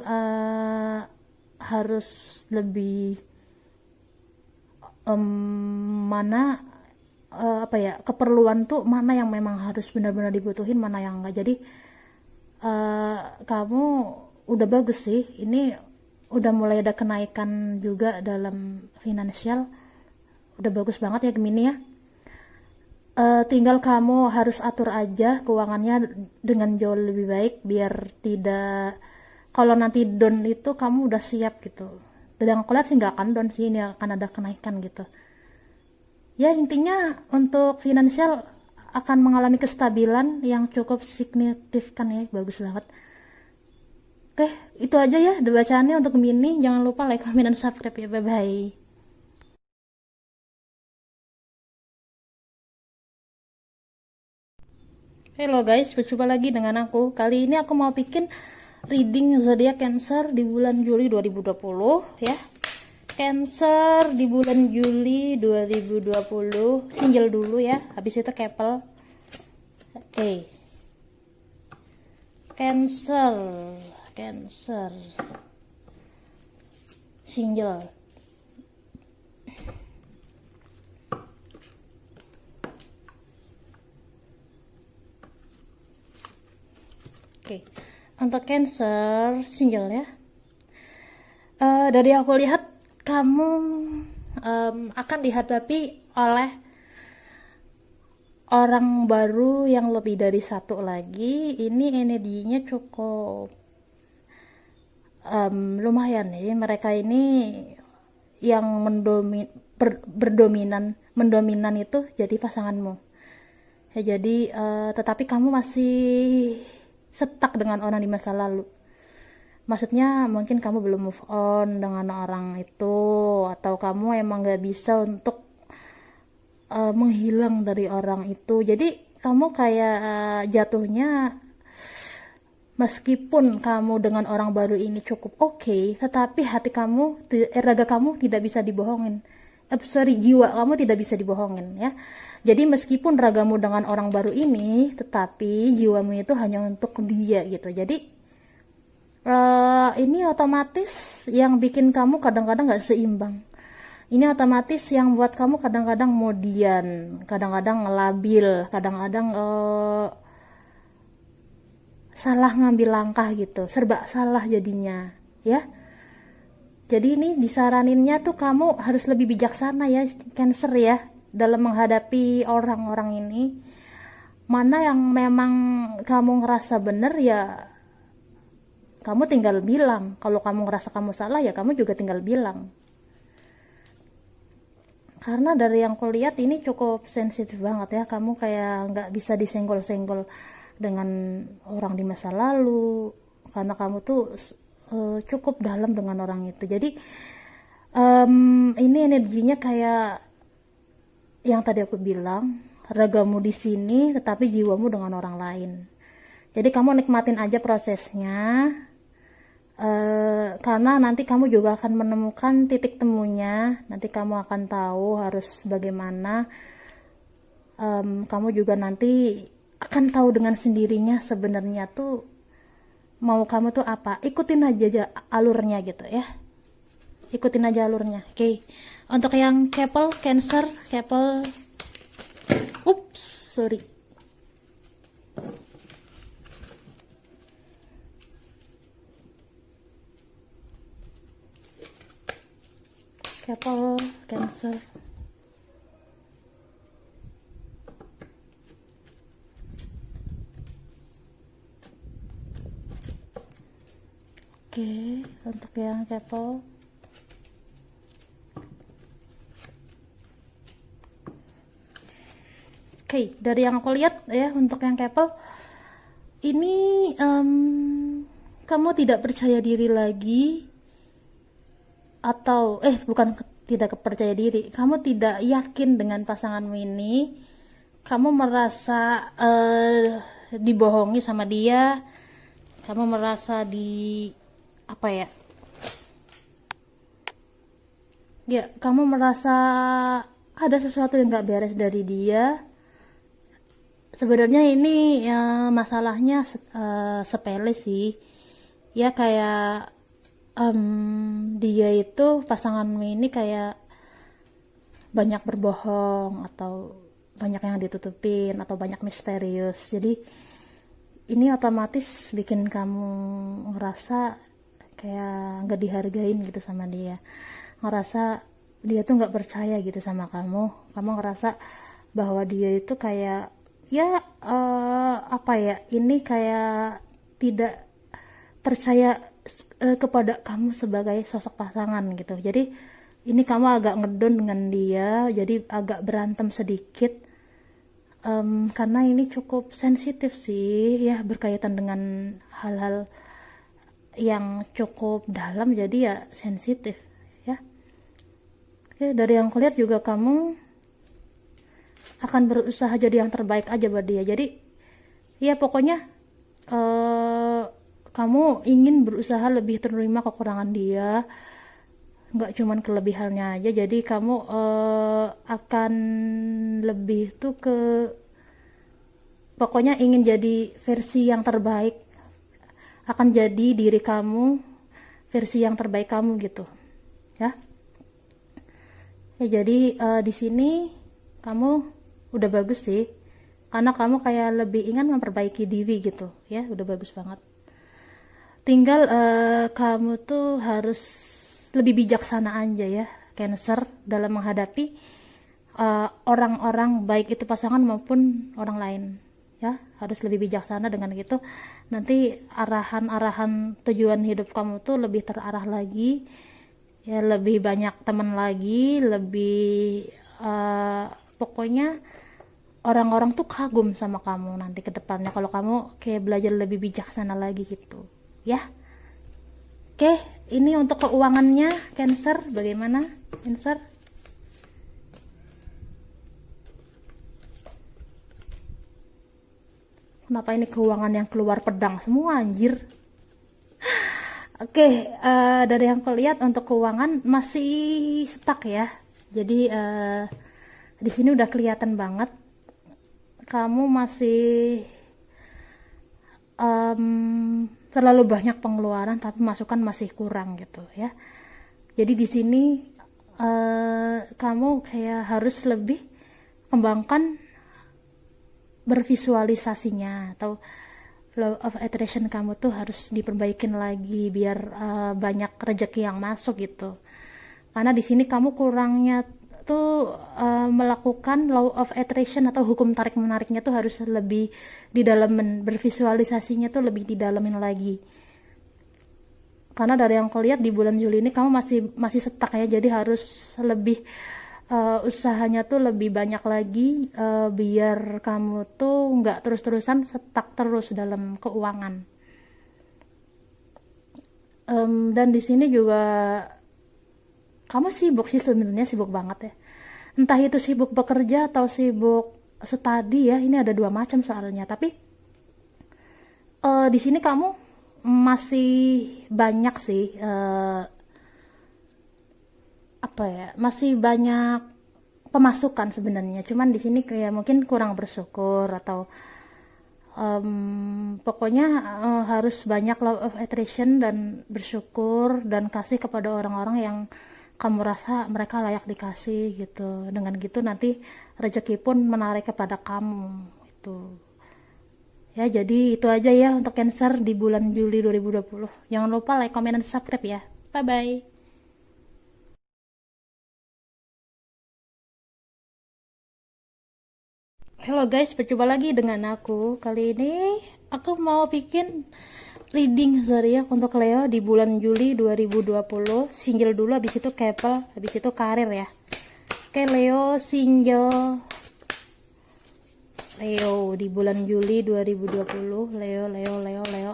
harus lebih mana keperluan tuh mana yang memang harus benar-benar dibutuhin, mana yang enggak. Jadi kamu udah bagus sih, ini udah mulai ada kenaikan juga dalam finansial, udah bagus banget ya Gemini ya. Tinggal kamu harus atur aja keuangannya dengan jauh lebih baik, biar tidak, kalau nanti down itu kamu udah siap gitu. dari yang aku lihat sih nggak akan down sih, ini akan ada kenaikan gitu ya. Intinya untuk finansial akan mengalami kestabilan yang cukup signifikan ya, bagus banget. Oke, itu aja ya bacaannya untuk Mini. Jangan lupa like, comment, dan subscribe ya. Bye bye. Halo guys, berjumpa lagi dengan aku. Kali ini aku mau bikin reading zodiak Cancer di bulan Juli 2020 ya. Cancer di bulan Juli 2020. Single dulu ya, habis itu Keppel. Oke. Cancer. Single. Oke, untuk Cancer single ya. Dari aku lihat kamu akan dihadapi oleh orang baru yang lebih dari satu lagi. Ini energinya cukup lumayan ya. Mereka ini yang mendominan itu jadi pasanganmu ya. Jadi tetapi kamu masih stuck dengan orang di masa lalu. Maksudnya mungkin kamu belum move on dengan orang itu, atau kamu emang gak bisa untuk menghilang dari orang itu. Jadi kamu kayak jatuhnya, meskipun kamu dengan orang baru ini cukup oke, tetapi hati kamu, raga kamu tidak bisa dibohongin. Jiwa kamu tidak bisa dibohongin ya. Jadi meskipun ragamu dengan orang baru ini, tetapi jiwamu itu hanya untuk dia gitu. Jadi ini otomatis yang bikin kamu kadang-kadang gak seimbang. Ini otomatis yang buat kamu kadang-kadang modian, kadang-kadang labil, kadang-kadang salah ngambil langkah gitu, serba salah jadinya ya. Jadi ini disaraninnya tuh kamu harus lebih bijaksana ya Cancer ya, dalam menghadapi orang-orang ini. Mana yang memang kamu ngerasa bener ya kamu tinggal bilang. Kalau kamu ngerasa kamu salah ya kamu juga tinggal bilang. Karena dari yang aku lihat ini cukup sensitif banget ya. Kamu kayak nggak bisa disenggol-senggol dengan orang di masa lalu. Karena kamu tuh cukup dalam dengan orang itu. Jadi ini energinya kayak yang tadi aku bilang, ragamu di sini tetapi jiwamu dengan orang lain. Jadi kamu nikmatin aja prosesnya, karena nanti kamu juga akan menemukan titik temunya. Nanti kamu akan tahu harus bagaimana. Kamu juga nanti akan tahu dengan sendirinya sebenarnya tuh mau kamu tuh apa. Ikutin aja alurnya gitu ya, ikutin aja alurnya. Oke. Untuk yang Keppel Cancer, Keppel, sorry, Keppel Cancer. Oke, untuk yang Keppel, oke, dari yang aku lihat ya, untuk yang Keppel ini kamu tidak percaya diri lagi, atau bukan tidak percaya diri, kamu tidak yakin dengan pasanganmu ini. Kamu merasa dibohongi sama dia, kamu merasa apa ya, kamu merasa ada sesuatu yang gak beres dari dia. Sebenarnya ini ya masalahnya sepele sih ya, kayak dia itu, pasanganmu ini kayak banyak berbohong, atau banyak yang ditutupin, atau banyak misterius. Jadi ini otomatis bikin kamu ngerasa kayak nggak dihargain gitu sama dia, ngerasa dia tuh nggak percaya gitu sama kamu ngerasa bahwa dia itu kayak ya ini kayak tidak percaya kepada kamu sebagai sosok pasangan gitu. Jadi ini kamu agak ngedon dengan dia, jadi agak berantem sedikit. Karena ini cukup sensitif sih ya, berkaitan dengan hal-hal yang cukup dalam, jadi ya sensitif ya. Oke, dari yang kulihat juga kamu akan berusaha jadi yang terbaik aja buat dia. Jadi ya pokoknya kamu ingin berusaha lebih terima kekurangan dia, nggak cuman kelebihannya aja. Jadi kamu akan lebih tuh ke pokoknya ingin jadi versi yang terbaik, akan jadi diri kamu, versi yang terbaik kamu gitu ya. Jadi di sini kamu udah bagus sih, karena kamu kayak lebih ingin memperbaiki diri gitu ya, udah bagus banget. Tinggal kamu tuh harus lebih bijaksana aja ya, Cancer, dalam menghadapi orang-orang, baik itu pasangan maupun orang lain ya. Harus lebih bijaksana, dengan gitu nanti arahan-arahan tujuan hidup kamu tuh lebih terarah lagi ya, lebih banyak teman lagi, lebih pokoknya orang-orang tuh kagum sama kamu nanti ke depannya kalau kamu kayak belajar lebih bijaksana lagi gitu ya. Oke, ini untuk keuangannya Cancer, bagaimana Cancer? Kenapa ini keuangan yang keluar pedang semua anjir? Oke, dari yang kulihat untuk keuangan masih stuck ya. Jadi di sini udah kelihatan banget kamu masih terlalu banyak pengeluaran tapi masukan masih kurang gitu ya. Jadi di sini kamu kayak harus lebih kembangkan bervisualisasinya, atau law of attraction kamu tuh harus diperbaikin lagi biar banyak rezeki yang masuk gitu. Karena di sini kamu kurangnya tuh melakukan law of attraction atau hukum tarik menariknya tuh harus lebih didalamin, bervisualisasinya tuh lebih didalamin lagi. Karena dari yang aku lihat di bulan Juli ini kamu masih stuck ya, jadi harus lebih usahanya tuh lebih banyak lagi biar kamu tuh nggak terus-terusan stuck terus dalam keuangan. Dan di sini juga kamu sibuk sih, sebenarnya sibuk banget ya. Entah itu sibuk bekerja atau sibuk studi ya. Ini ada dua macam soalnya. Tapi di sini kamu masih banyak sih masih banyak pemasukan sebenarnya. Cuman di sini kayak mungkin kurang bersyukur atau pokoknya harus banyak law of attraction dan bersyukur dan kasih kepada orang-orang yang kamu rasa mereka layak dikasih gitu. Dengan gitu nanti rezeki pun menarik kepada kamu itu ya. Jadi itu aja ya untuk Cancer di bulan Juli 2020. Jangan lupa like, comment, dan subscribe ya. Bye bye. Halo guys, berjumpa lagi dengan aku. Kali ini aku mau bikin reading zodiak untuk Leo di bulan Juli 2020. Single dulu, habis itu couple, habis itu karir ya. Oke, Leo single. Leo di bulan Juli 2020. Leo.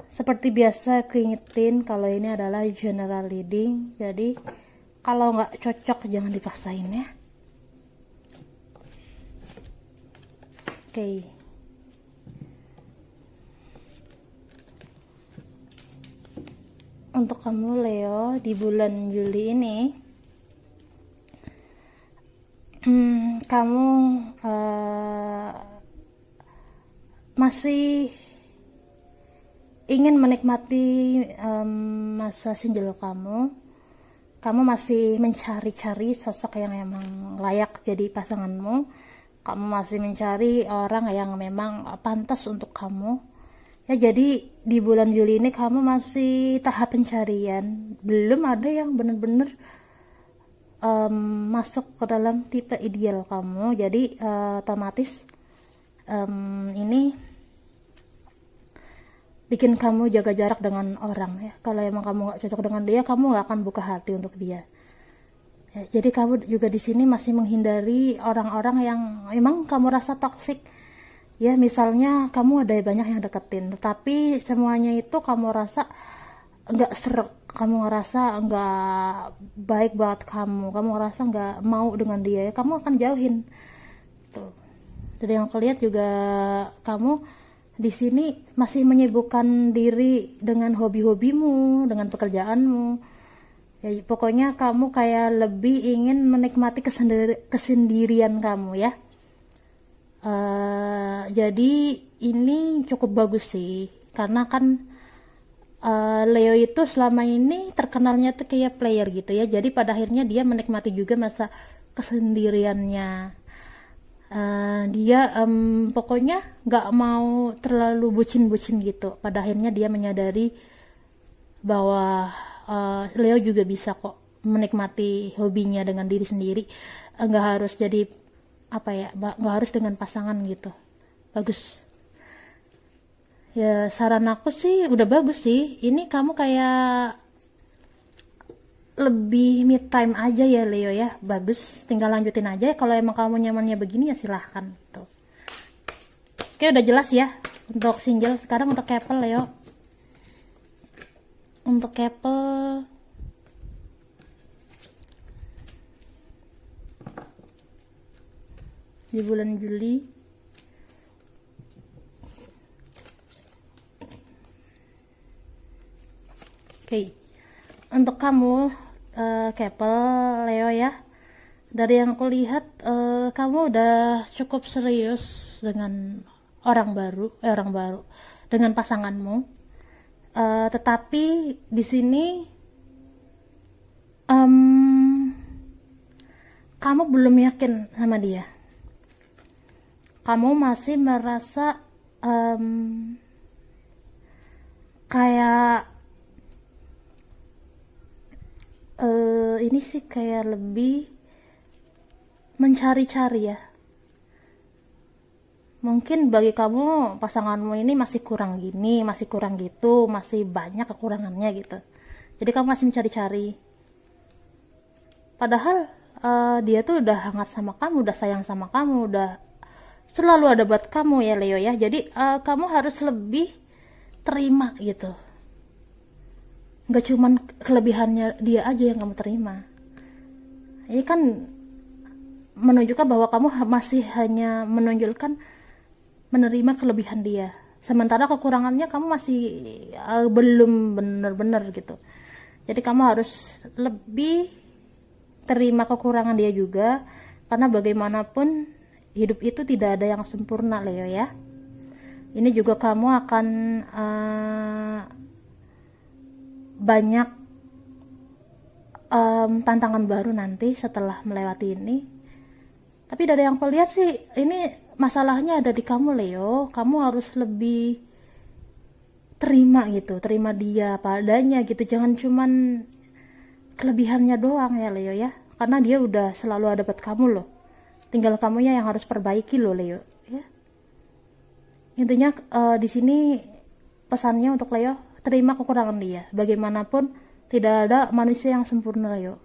Seperti biasa aku ingetin kalau ini adalah general reading. Jadi kalau nggak cocok jangan dipaksain ya. Oke. Untuk kamu Leo di bulan Juli ini, kamu masih ingin menikmati masa single kamu. Kamu masih mencari-cari sosok yang emang layak jadi pasanganmu. Kamu masih mencari orang yang memang pantas untuk kamu ya. Jadi di bulan Juli ini kamu masih tahap pencarian, belum ada yang benar-benar masuk ke dalam tipe ideal kamu. Jadi otomatis ini bikin kamu jaga jarak dengan orang ya. Kalau emang kamu nggak cocok dengan dia, kamu nggak akan buka hati untuk dia. Ya, jadi kamu juga di sini masih menghindari orang-orang yang emang kamu rasa toksik. Ya, misalnya kamu ada banyak yang deketin, tetapi semuanya itu kamu rasa nggak serak, kamu ngerasa nggak baik buat kamu ngerasa nggak mau dengan dia, ya kamu akan jauhin tuh. Jadi yang kelihat juga kamu di sini masih menyibukkan diri dengan hobi-hobimu, dengan pekerjaanmu. Ya, pokoknya kamu kayak lebih ingin menikmati kesendirian kamu ya. Jadi ini cukup bagus sih, karena kan Leo itu selama ini terkenalnya tuh kayak player gitu ya. Jadi pada akhirnya dia menikmati juga masa kesendiriannya. Dia pokoknya nggak mau terlalu bucin-bucin gitu. Pada akhirnya dia menyadari bahwa Leo juga bisa kok menikmati hobinya dengan diri sendiri, nggak harus jadi apa ya, nggak harus dengan pasangan gitu. Bagus ya, saran aku sih udah bagus sih. Ini kamu kayak lebih mid time aja ya Leo ya. Bagus, tinggal lanjutin aja. Kalau emang kamu nyamannya begini ya silahkan tuh. Oke, udah jelas ya untuk single. Sekarang untuk couple Leo. Untuk couple di bulan Juli, oke, untuk kamu couple Leo ya, dari yang aku lihat kamu udah cukup serius dengan orang baru dengan pasanganmu. Tetapi di sini kamu belum yakin sama dia. Kamu masih merasa kayak ini sih kayak lebih mencari-cari ya. Mungkin bagi kamu pasanganmu ini masih kurang gini, masih kurang gitu, masih banyak kekurangannya gitu. Jadi kamu masih mencari-cari. Padahal dia tuh udah hangat sama kamu, udah sayang sama kamu, udah selalu ada buat kamu ya Leo ya. Jadi kamu harus lebih terima gitu. Nggak cuman kelebihannya dia aja yang kamu terima. Ini kan menunjukkan bahwa kamu masih hanya menonjolkan menerima kelebihan dia, sementara kekurangannya kamu masih belum benar-benar gitu. Jadi kamu harus lebih terima kekurangan dia juga, karena bagaimanapun hidup itu tidak ada yang sempurna Leo ya. Ini juga kamu akan banyak tantangan baru nanti setelah melewati ini. Tapi dari yang aku lihat sih ini masalahnya ada di kamu Leo. Kamu harus lebih terima gitu, terima dia apa adanya gitu. Jangan cuman kelebihannya doang ya Leo ya, karena dia udah selalu ada buat kamu loh. Tinggal kamunya yang harus perbaiki loh Leo ya. Intinya di sini pesannya untuk Leo, terima kekurangan dia. Bagaimanapun tidak ada manusia yang sempurna Leo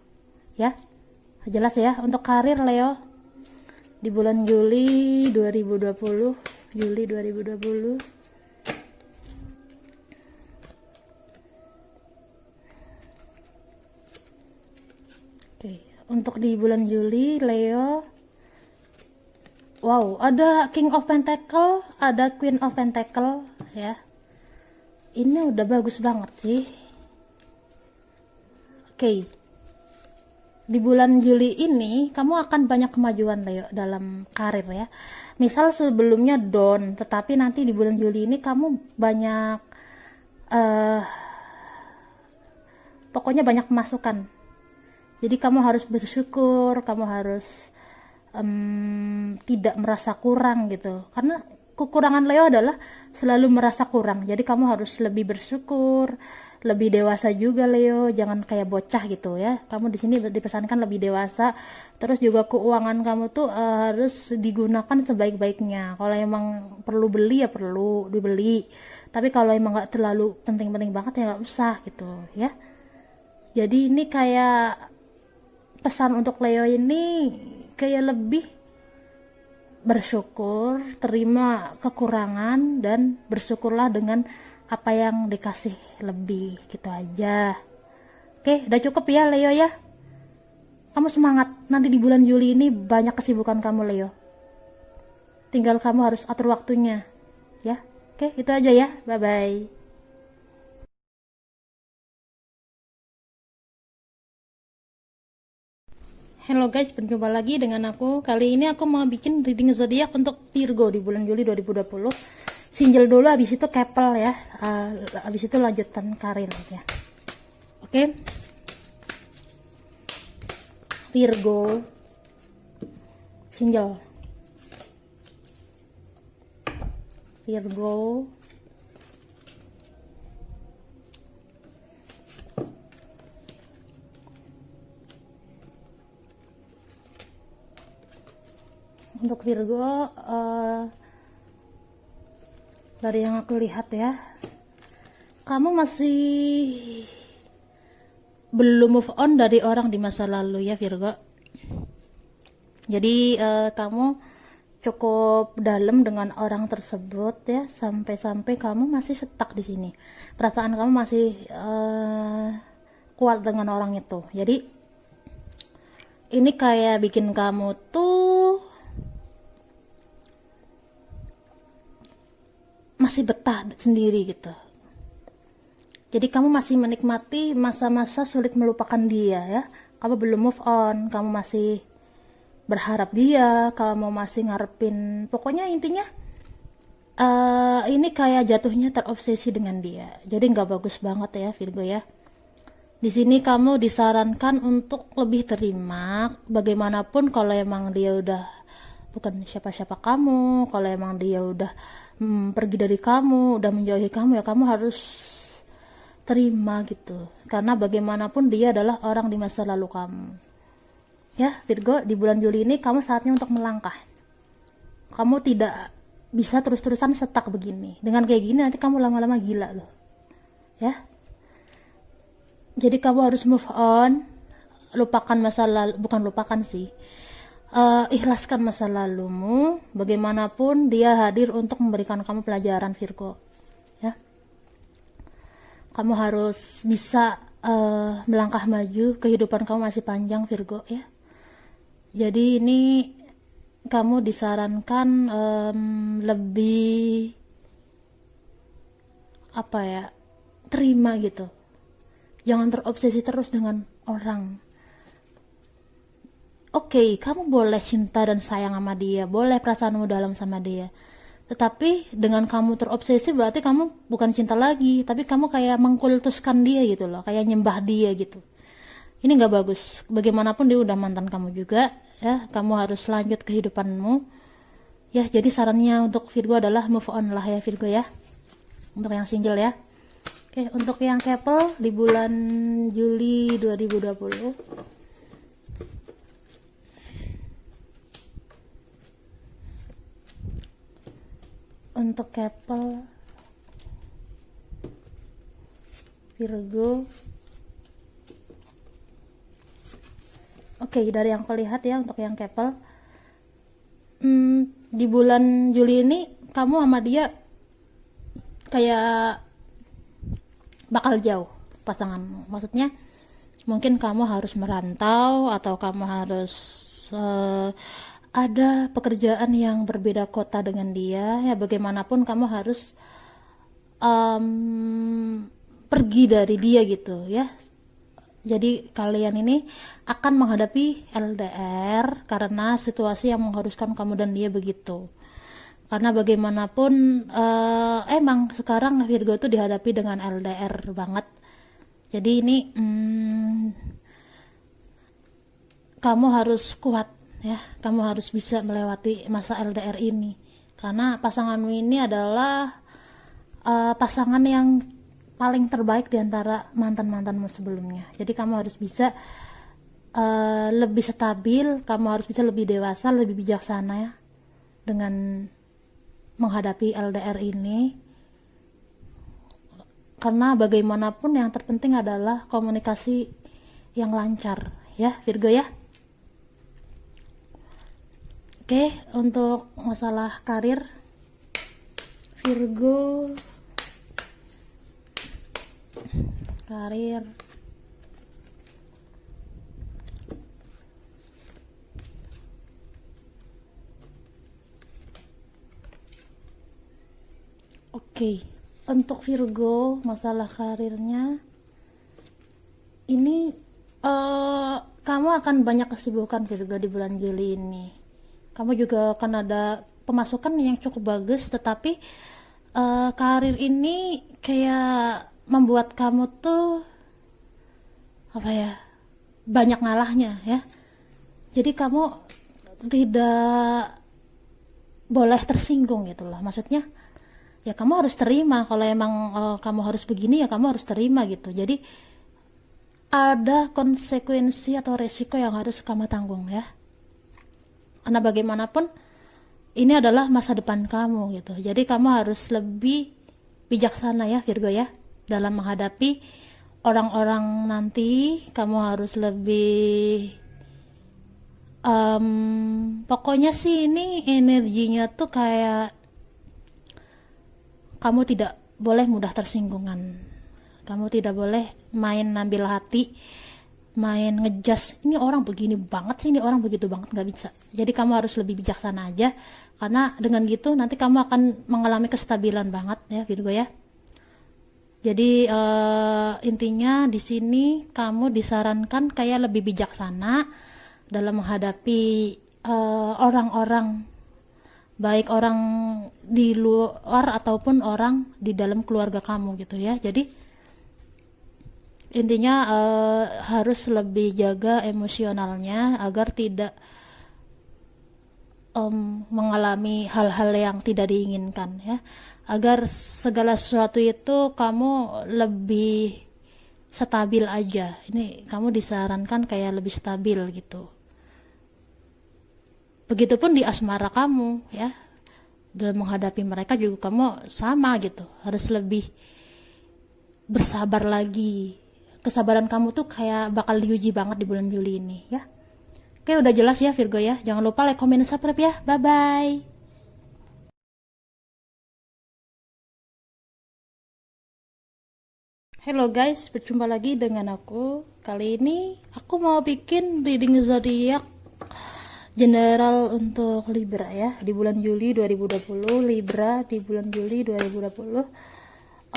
ya. Jelas ya. Untuk karir Leo di bulan Juli 2020, Oke, untuk di bulan Juli Leo, wow, ada King of Pentacle, ada Queen of Pentacle ya. Ini udah bagus banget sih. Oke. Di bulan Juli ini kamu akan banyak kemajuan Leo dalam karir ya. Misal sebelumnya down, tetapi nanti di bulan Juli ini kamu banyak pokoknya banyak masukan. Jadi kamu harus bersyukur, kamu harus tidak merasa kurang gitu. Karena kekurangan Leo adalah selalu merasa kurang. Jadi kamu harus lebih bersyukur, lebih dewasa juga Leo, jangan kayak bocah gitu ya. Kamu di sini dipesankan lebih dewasa. Terus juga keuangan kamu tuh harus digunakan sebaik-baiknya. Kalau emang perlu beli ya perlu dibeli. Tapi kalau emang nggak terlalu penting-penting banget ya nggak usah gitu ya. Jadi ini kayak pesan untuk Leo ini kayak lebih bersyukur, terima kekurangan, dan bersyukurlah dengan apa yang dikasih lebih, gitu aja. Oke, udah cukup ya Leo ya. Kamu semangat, nanti di bulan Juli ini banyak kesibukan kamu Leo. Tinggal kamu harus atur waktunya ya. Oke, itu aja ya, bye bye. Halo guys, berjumpa lagi dengan aku. Kali ini aku mau bikin reading zodiak untuk Virgo di bulan Juli 2020. Single dulu, habis itu Keppel ya. Habis itu lanjutan karir ya. Oke. Virgo. Single. Virgo. Untuk Virgo, dari yang aku lihat ya, kamu masih belum move on dari orang di masa lalu ya Virgo. Jadi kamu cukup dalam dengan orang tersebut ya, sampai-sampai kamu masih stuck di sini. Perasaan kamu masih kuat dengan orang itu. Jadi ini kayak bikin kamu tuh masih betah sendiri gitu. Jadi kamu masih menikmati masa-masa sulit melupakan dia ya. Kamu belum move on, kamu masih berharap dia, kamu masih ngarepin. Pokoknya intinya ini kayak jatuhnya terobsesi dengan dia. Jadi nggak bagus banget ya Virgo ya. Di sini kamu disarankan untuk lebih terima. Bagaimanapun kalau emang dia udah bukan siapa-siapa kamu, kalau emang dia udah pergi dari kamu, udah menjauhi kamu, ya kamu harus terima gitu. Karena bagaimanapun dia adalah orang di masa lalu kamu. Ya Virgo, di bulan Juli ini kamu saatnya untuk melangkah. Kamu tidak bisa terus-terusan stuck begini. Dengan kayak gini nanti kamu lama-lama gila loh. Ya. Jadi kamu harus move on, lupakan masa lalu, bukan lupakan sih. Ikhlaskan masa lalumu, bagaimanapun dia hadir untuk memberikan kamu pelajaran Virgo ya. Kamu harus bisa melangkah maju, kehidupan kamu masih panjang Virgo ya. Jadi ini kamu disarankan lebih apa ya, terima gitu, jangan terobsesi terus dengan orang. Oke, kamu boleh cinta dan sayang sama dia, boleh perasaanmu dalam sama dia. Tetapi dengan kamu terobsesi berarti kamu bukan cinta lagi, tapi kamu kayak mengkultuskan dia gitu loh, kayak nyembah dia gitu. Ini nggak bagus. Bagaimanapun dia udah mantan kamu juga, ya. Kamu harus lanjut kehidupanmu. Ya, jadi sarannya untuk Virgo adalah move on lah ya Virgo ya. Untuk yang single ya. Oke, untuk yang couple di bulan Juli 2020. Untuk couple Virgo, oke, dari yang aku lihat ya, untuk yang couple di bulan Juli ini kamu sama dia kayak bakal jauh pasanganmu. Maksudnya mungkin kamu harus merantau atau kamu harus ada pekerjaan yang berbeda kota dengan dia ya. Bagaimanapun kamu harus pergi dari dia gitu ya. Jadi kalian ini akan menghadapi LDR karena situasi yang mengharuskan kamu dan dia begitu. Karena bagaimanapun emang sekarang Virgo tuh dihadapi dengan LDR banget. Jadi ini kamu harus kuat ya, kamu harus bisa melewati masa LDR ini. karena pasanganmu ini adalah pasangan yang paling terbaik di antara mantan-mantanmu sebelumnya. Jadi kamu harus bisa lebih stabil, kamu harus bisa lebih dewasa, lebih bijaksana ya dengan menghadapi LDR ini. Karena bagaimanapun yang terpenting adalah komunikasi yang lancar ya Virgo ya. Oke, untuk masalah karir Virgo, karir oke. Untuk Virgo masalah karirnya ini kamu akan banyak kesibukan Virgo di bulan Juli ini. Kamu juga akan ada pemasukan yang cukup bagus, tetapi karir ini kayak membuat kamu tuh apa ya, banyak ngalahnya ya. Jadi kamu tidak boleh tersinggung gitu loh, maksudnya ya kamu harus terima kalau emang kamu harus begini, ya kamu harus terima gitu. Jadi ada konsekuensi atau resiko yang harus kamu tanggung ya, karena bagaimanapun ini adalah masa depan kamu gitu. Jadi kamu harus lebih bijaksana ya Virgo ya dalam menghadapi orang-orang nanti. Kamu harus lebih pokoknya sih ini energinya tuh kayak kamu tidak boleh mudah tersinggungan. Kamu tidak boleh main ngambil hati, main ngejas, ini orang begini banget sih, ini orang begitu banget, nggak bisa. Jadi kamu harus lebih bijaksana aja, karena dengan gitu nanti kamu akan mengalami kestabilan banget ya Virgo ya. Jadi intinya di sini kamu disarankan kayak lebih bijaksana dalam menghadapi orang-orang, baik orang di luar ataupun orang di dalam keluarga kamu gitu ya. Jadi intinya harus lebih jaga emosionalnya agar tidak mengalami hal-hal yang tidak diinginkan ya, agar segala sesuatu itu kamu lebih stabil aja. Ini kamu disarankan kayak lebih stabil gitu. Begitupun di asmara kamu ya, dalam menghadapi mereka juga kamu sama gitu, harus lebih bersabar lagi. Kesabaran kamu tuh kayak bakal diuji banget di bulan Juli ini ya. Oke, udah jelas ya Virgo ya. Jangan lupa like, comment, subscribe ya. Bye bye. Hello guys, berjumpa lagi dengan aku. Kali ini aku mau bikin reading zodiak general untuk Libra ya di bulan Juli 2020. Libra di bulan Juli 2020.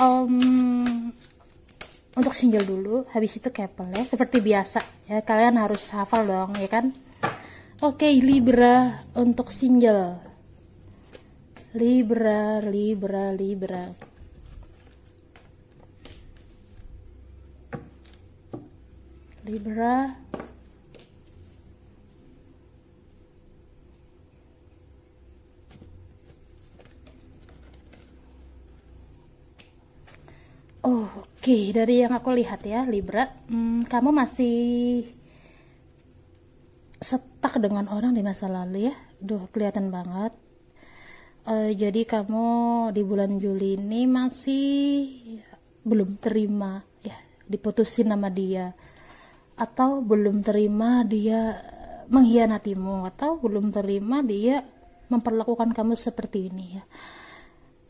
Untuk single dulu, habis itu couple ya, seperti biasa ya, kalian harus hafal dong ya kan. Oke, Libra untuk single. Libra Oke, dari yang aku lihat ya Libra, kamu masih stuck dengan orang di masa lalu ya. Duh, kelihatan banget. Jadi kamu di bulan Juli ini masih belum terima ya diputusin sama dia, atau belum terima dia mengkhianatimu, atau belum terima dia memperlakukan kamu seperti ini ya.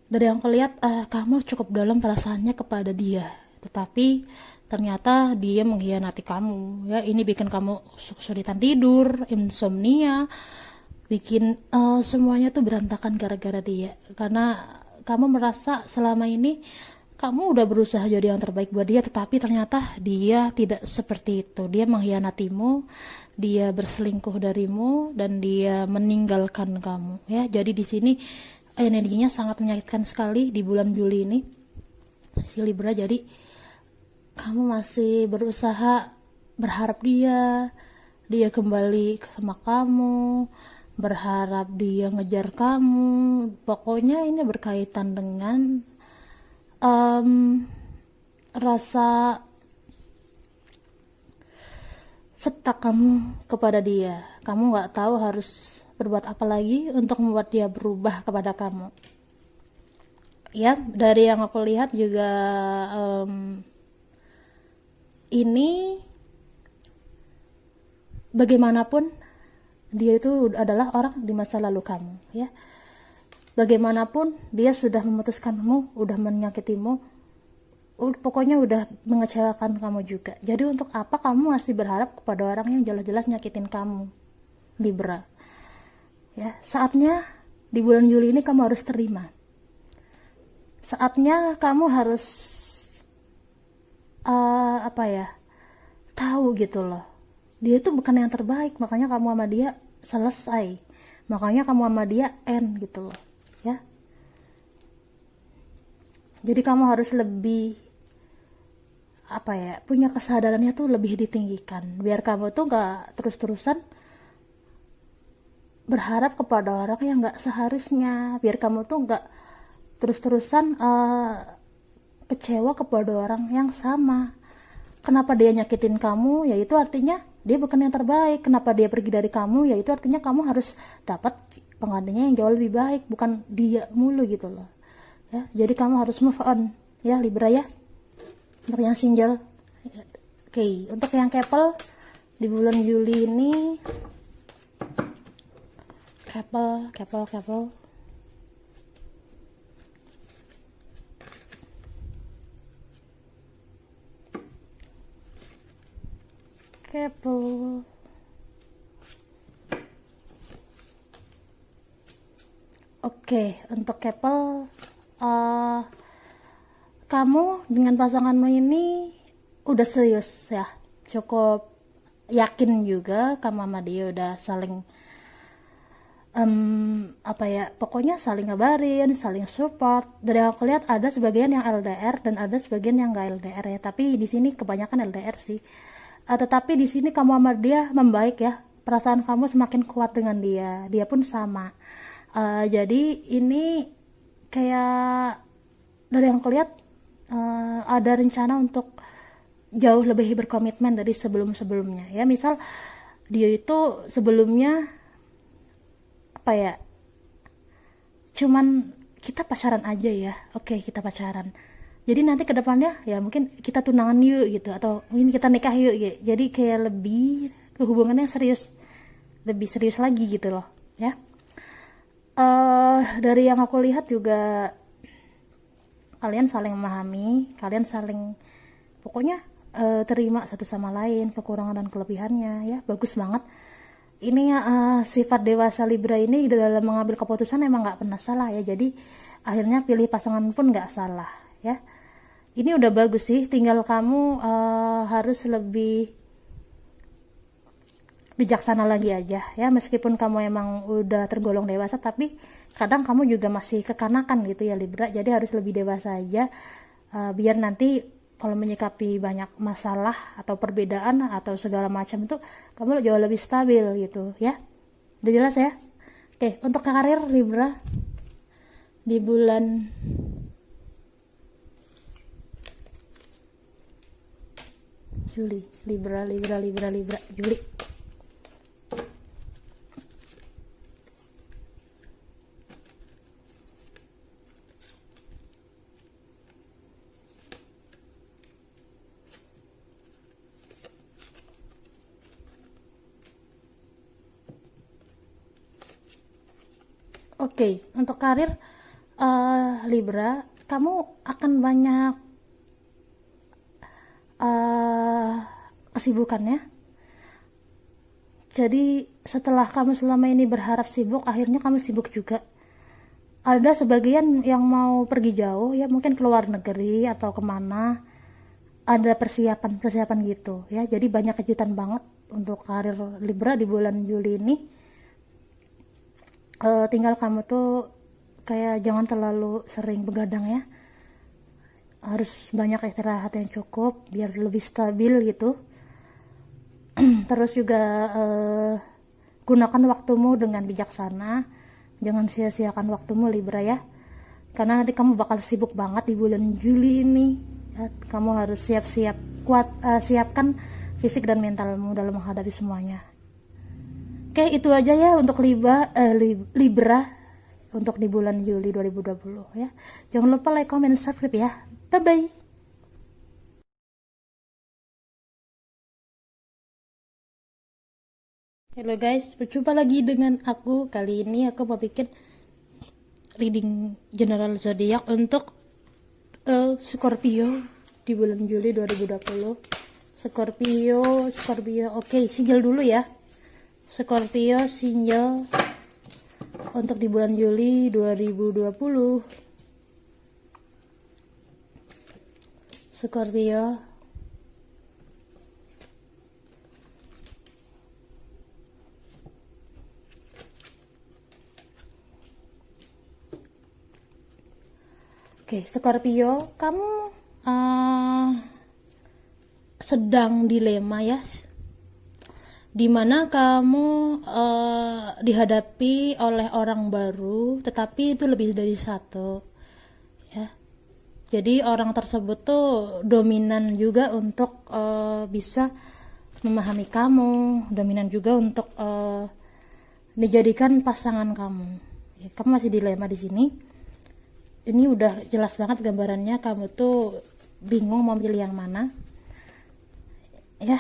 Dari yang aku lihat kamu cukup dalam perasaannya kepada dia, tetapi ternyata dia mengkhianati kamu ya. Ini bikin kamu kesulitan tidur, insomnia, bikin semuanya tuh berantakan gara-gara dia, karena kamu merasa selama ini kamu udah berusaha jadi yang terbaik buat dia, tetapi ternyata dia tidak seperti itu. Dia mengkhianatimu, dia berselingkuh darimu, dan dia meninggalkan kamu ya. Jadi di sini energinya sangat menyakitkan sekali di bulan Juli ini si Libra. Jadi kamu masih berusaha berharap dia kembali sama kamu, berharap dia ngejar kamu. Pokoknya ini berkaitan dengan em, rasa setak kamu kepada dia. Kamu nggak tahu harus berbuat apa lagi untuk membuat dia berubah kepada kamu. Ya, dari yang aku lihat juga ini bagaimanapun dia itu adalah orang di masa lalu kamu, ya. Bagaimanapun dia sudah memutuskanmu, udah menyakitimu, pokoknya udah mengecewakan kamu juga. Jadi untuk apa kamu masih berharap kepada orang yang jelas-jelas nyakitin kamu, Libra? Ya, saatnya di bulan Juli ini kamu harus terima. Saatnya kamu harus tahu gitu loh. Dia itu bukan yang terbaik, makanya kamu sama dia selesai. Makanya kamu sama dia end gitu loh, ya. Jadi kamu harus lebih punya kesadarannya tuh lebih ditinggikan, biar kamu tuh gak terus-terusan berharap kepada orang yang gak seharusnya, biar kamu tuh gak terus-terusan kecewa kepada orang yang sama. Kenapa dia nyakitin kamu, yaitu artinya dia bukan yang terbaik. Kenapa dia pergi dari kamu, yaitu artinya kamu harus dapat penggantinya yang jauh lebih baik, bukan dia mulu gitu loh, ya. Jadi kamu harus move on, ya Libra, ya. Untuk yang single, oke. Untuk yang couple di bulan Juli ini, couple. Oke, untuk couple, kamu dengan pasanganmu ini udah serius ya, cukup yakin juga kamu sama dia udah saling pokoknya saling ngabarin, saling support. Dari yang aku lihat ada sebagian yang LDR dan ada sebagian yang gak LDR ya, tapi di sini kebanyakan LDR sih. Tetapi di sini kamu sama dia membaik ya, perasaan kamu semakin kuat dengan dia pun sama. Jadi ini kayak dari yang aku lihat ada rencana untuk jauh lebih berkomitmen dari sebelum-sebelumnya ya. Misal dia itu sebelumnya cuman kita pacaran aja ya, oke, kita pacaran, jadi nanti kedepannya ya mungkin kita tunangan yuk gitu, atau mungkin kita nikah yuk gitu. Jadi kayak lebih ke hubungannya serius, lebih serius lagi gitu loh, ya. Dari yang aku lihat juga kalian saling memahami, kalian saling pokoknya terima satu sama lain kekurangan dan kelebihannya ya. Bagus banget. Ini sifat dewasa Libra ini dalam mengambil keputusan emang nggak pernah salah ya. Jadi akhirnya pilih pasangan pun nggak salah ya. Ini udah bagus sih, tinggal kamu harus lebih bijaksana lagi aja ya. Meskipun kamu emang udah tergolong dewasa, tapi kadang kamu juga masih kekanakan gitu ya Libra. Jadi harus lebih dewasa aja, biar nanti kalau menyikapi banyak masalah atau perbedaan atau segala macam itu kamu jauh lebih stabil gitu ya. Udah jelas ya? Oke, untuk karir Libra di bulan Juli, Libra Juli. Oke, untuk karir Libra, kamu akan banyak kesibukannya. Jadi setelah kamu selama ini berharap sibuk, akhirnya kamu sibuk juga. Ada sebagian yang mau pergi jauh ya, mungkin ke luar negeri atau kemana. Ada persiapan gitu ya. Jadi banyak kejutan banget untuk karir Libra di bulan Juli ini. Tinggal kamu tuh kayak jangan terlalu sering begadang ya, harus banyak istirahat yang cukup biar lebih stabil gitu. Terus juga gunakan waktumu dengan bijaksana, jangan sia-siakan waktumu Libra ya, karena nanti kamu bakal sibuk banget di bulan Juli ini ya. Kamu harus siap-siap kuat, siapkan fisik dan mentalmu dalam menghadapi semuanya. Oke, itu aja ya untuk Libra untuk di bulan Juli 2020 ya. Jangan lupa like, comment, subscribe ya. Bye bye. Halo guys, berjumpa lagi dengan aku. Kali ini aku mau bikin reading general zodiak untuk Scorpio di bulan Juli 2020. Scorpio. Oke, single dulu ya. Scorpio single untuk di bulan Juli 2020. Scorpio. Oke, Scorpio, kamu sedang dilema ya, dimana kamu dihadapi oleh orang baru, tetapi itu lebih dari satu ya. Jadi orang tersebut tuh dominan juga untuk bisa memahami kamu, dominan juga untuk dijadikan pasangan kamu ya. Kamu masih dilema di sini. Ini udah jelas banget gambarannya, kamu tuh bingung mau pilih yang mana ya.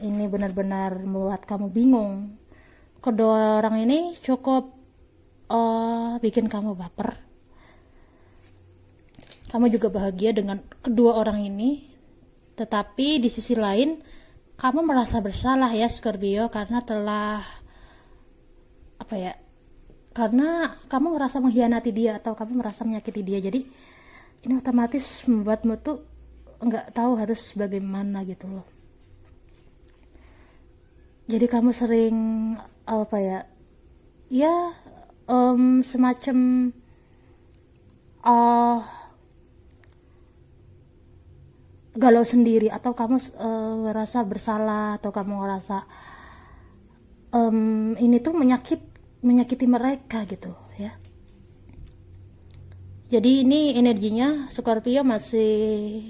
Ini benar-benar membuat kamu bingung. Kedua orang ini cukup bikin kamu baper. Kamu juga bahagia dengan kedua orang ini, tetapi di sisi lain kamu merasa bersalah ya Scorpio, karena telah karena kamu merasa mengkhianati dia atau kamu merasa menyakiti dia. Jadi ini otomatis membuatmu tuh nggak tahu harus bagaimana gitu loh. Jadi kamu sering semacam galau sendiri, atau kamu merasa bersalah, atau kamu merasa ini tuh menyakiti mereka gitu ya. Jadi ini energinya Scorpio masih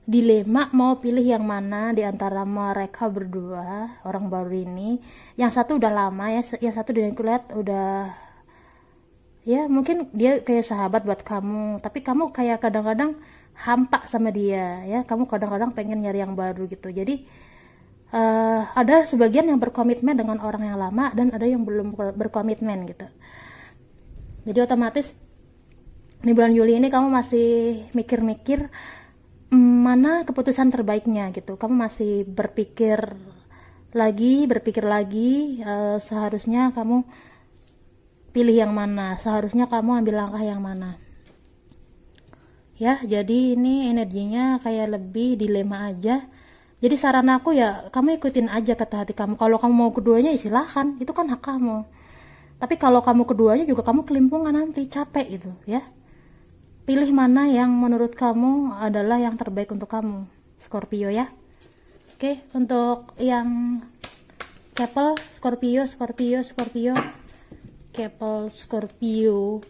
dilema mau pilih yang mana di antara mereka berdua, orang baru ini. Yang satu udah lama ya, yang satu dari kulihat udah ya, mungkin dia kayak sahabat buat kamu, tapi kamu kayak kadang-kadang hampa sama dia ya. Kamu kadang-kadang pengen nyari yang baru gitu. Jadi ada sebagian yang berkomitmen dengan orang yang lama dan ada yang belum berkomitmen gitu. Jadi otomatis di bulan Juli ini kamu masih mikir-mikir mana keputusan terbaiknya gitu. Kamu masih berpikir lagi, seharusnya kamu pilih yang mana, seharusnya kamu ambil langkah yang mana ya. Jadi ini energinya kayak lebih dilema aja. Jadi saran aku ya, kamu ikutin aja kata hati kamu. Kalau kamu mau keduanya ya silahkan, itu kan hak kamu. Tapi kalau kamu keduanya juga kamu kelimpungan nanti, capek gitu ya. Pilih mana yang menurut kamu adalah yang terbaik untuk kamu, Scorpio ya. Oke, untuk yang couple Scorpio, couple Scorpio.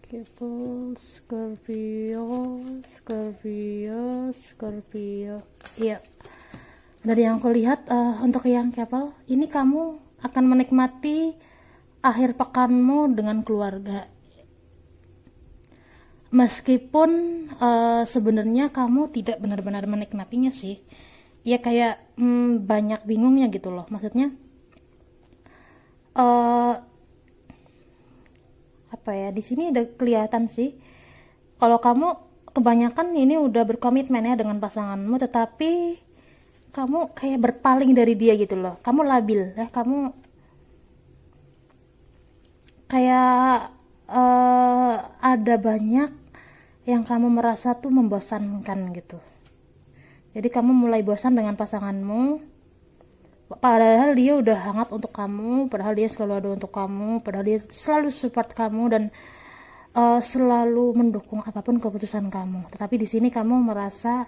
Couple Scorpio. Iya. Dari yang aku lihat untuk yang couple ini kamu akan menikmati akhir pekanmu dengan keluarga. Meskipun sebenarnya kamu tidak benar-benar menikmatinya sih. Ya kayak banyak bingungnya gitu loh. Maksudnya di sini udah kelihatan sih kalau kamu kebanyakan ini udah berkomitmen ya dengan pasanganmu, tetapi kamu kayak berpaling dari dia gitu loh. Kamu labil ya, kamu kayak ada banyak yang kamu merasa tuh membosankan gitu. Jadi kamu mulai bosan dengan pasanganmu, padahal dia udah hangat untuk kamu, padahal dia selalu ada untuk kamu, padahal dia selalu support kamu dan selalu mendukung apapun keputusan kamu. Tetapi di sini kamu merasa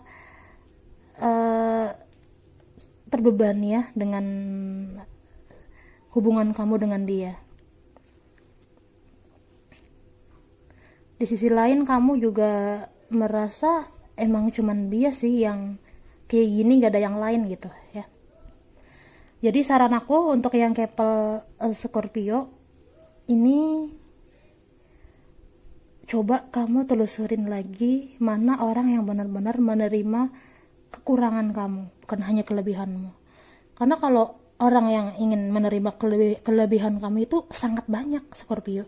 terbebani ya dengan hubungan kamu dengan dia. Di sisi lain kamu juga merasa emang cuman dia sih yang kayak gini, gak ada yang lain gitu ya. Jadi saran aku untuk yang couple Scorpio ini, coba kamu telusurin lagi mana orang yang benar-benar menerima kekurangan kamu, bukan hanya kelebihanmu. Karena kalau orang yang ingin menerima kelebihan kamu itu sangat banyak Scorpio.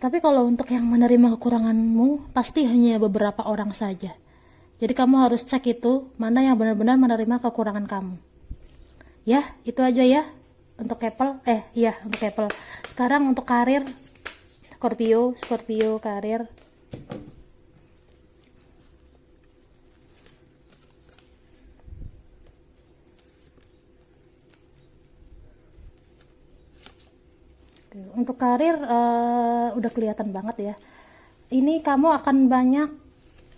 Tapi kalau untuk yang menerima kekuranganmu pasti hanya beberapa orang saja. Jadi kamu harus cek itu mana yang benar-benar menerima kekurangan kamu. Ya, itu aja ya untuk couple. Untuk couple. Sekarang untuk karir Scorpio karir. Untuk karir udah kelihatan banget ya. Ini kamu akan banyak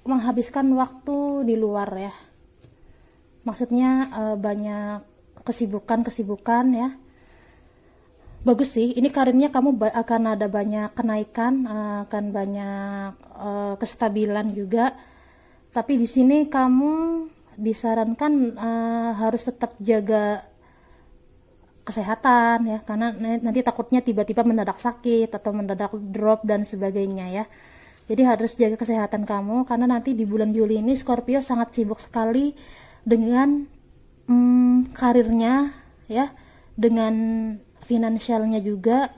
menghabiskan waktu di luar ya. Maksudnya banyak kesibukan ya. Bagus sih. Ini karirnya kamu akan ada banyak kenaikan, akan banyak kestabilan juga. Tapi di sini kamu disarankan harus tetap jaga kesehatan ya, karena nanti takutnya tiba-tiba mendadak sakit atau mendadak drop dan sebagainya ya. Jadi harus jaga kesehatan kamu, karena nanti di bulan Juli ini Scorpio sangat sibuk sekali dengan karirnya ya, dengan finansialnya juga.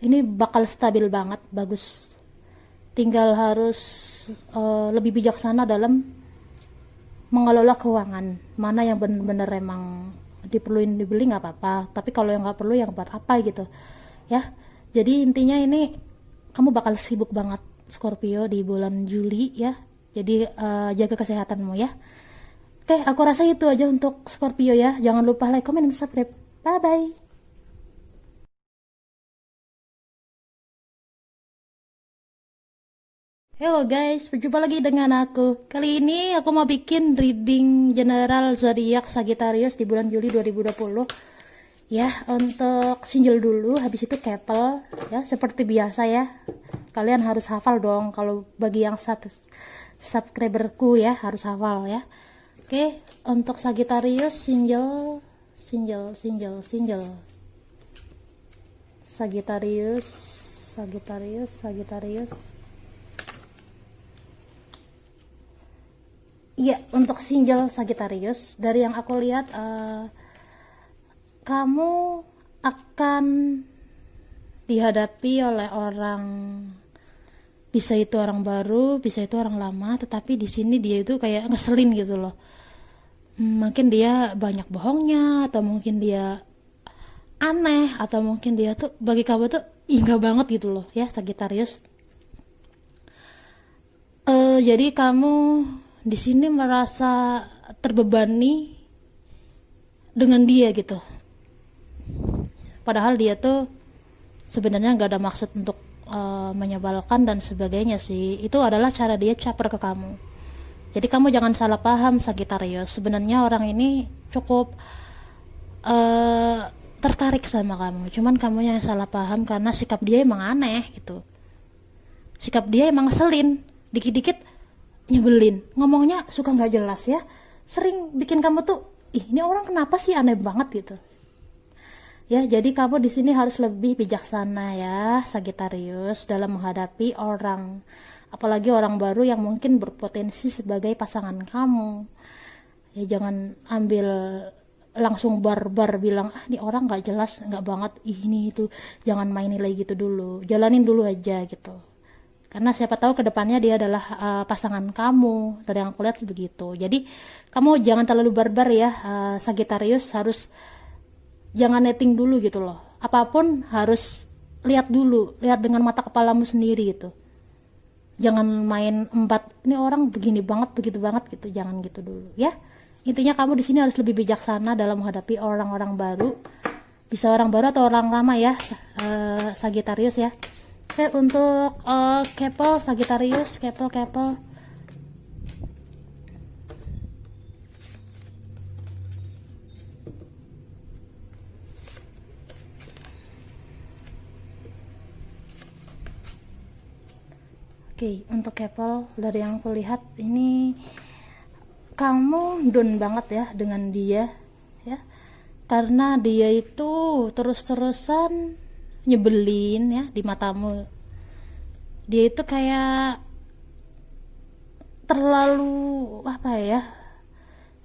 Ini bakal stabil banget, bagus. Tinggal harus lebih bijaksana dalam mengelola keuangan, mana yang benar-benar emang diperluin dibeli nggak apa-apa, tapi kalau yang nggak perlu yang buat apa gitu ya. Jadi intinya ini kamu bakal sibuk banget Scorpio di bulan Juli ya. Jadi jaga kesehatanmu ya. Oke, aku rasa itu aja untuk Scorpio ya. Jangan lupa like, comment, dan subscribe. Bye bye. Halo guys, berjumpa lagi dengan aku. Kali ini aku mau bikin reading general zodiak Sagittarius di bulan Juli 2020. Ya, untuk single dulu, habis itu couple ya, seperti biasa ya. Kalian harus hafal dong, kalau bagi yang subscriberku ya, harus hafal ya. Oke, untuk Sagittarius single. Sagittarius. Iya, untuk single Sagittarius, dari yang aku lihat kamu akan dihadapi oleh orang, bisa itu orang baru, bisa itu orang lama, tetapi di sini dia itu kayak ngeselin gitu loh. Mungkin dia banyak bohongnya, atau mungkin dia aneh, atau mungkin dia tuh bagi kamu tuh enggak banget gitu loh ya Sagittarius. Jadi kamu di sini merasa terbebani dengan dia gitu. Padahal dia tuh sebenarnya nggak ada maksud untuk menyebalkan dan sebagainya sih. Itu adalah cara dia caper ke kamu. Jadi kamu jangan salah paham Sagittarius. Sebenarnya orang ini cukup tertarik sama kamu. Cuman kamu yang salah paham karena sikap dia emang aneh gitu. Sikap dia emang ngeselin. Dikit-dikit nyebelin, ngomongnya suka nggak jelas ya, sering bikin kamu tuh ini orang kenapa sih, aneh banget gitu ya. Jadi kamu di sini harus lebih bijaksana ya Sagittarius dalam menghadapi orang, apalagi orang baru yang mungkin berpotensi sebagai pasangan kamu ya. Jangan ambil langsung barbar bilang ini orang nggak jelas, nggak banget ini itu. Jangan main nilai gitu dulu, jalanin dulu aja gitu. Karena siapa tahu kedepannya dia adalah pasangan kamu. Dari yang aku lihat begitu. Jadi kamu jangan terlalu barbar ya Sagittarius. Harus jangan netting dulu gitu loh. Apapun harus lihat dulu, lihat dengan mata kepalamu sendiri gitu. Jangan main empat, ini orang begini banget, begitu banget gitu. Jangan gitu dulu ya. Intinya kamu di sini harus lebih bijaksana dalam menghadapi orang-orang baru. Bisa orang baru atau orang lama ya Sagittarius ya. Oke, untuk Keppel Sagittarius, Keppel. Oke, untuk Keppel dari yang aku lihat ini kamu down banget ya dengan dia ya. Karena dia itu terus-terusan nyebelin ya di matamu. Dia itu kayak terlalu apa ya?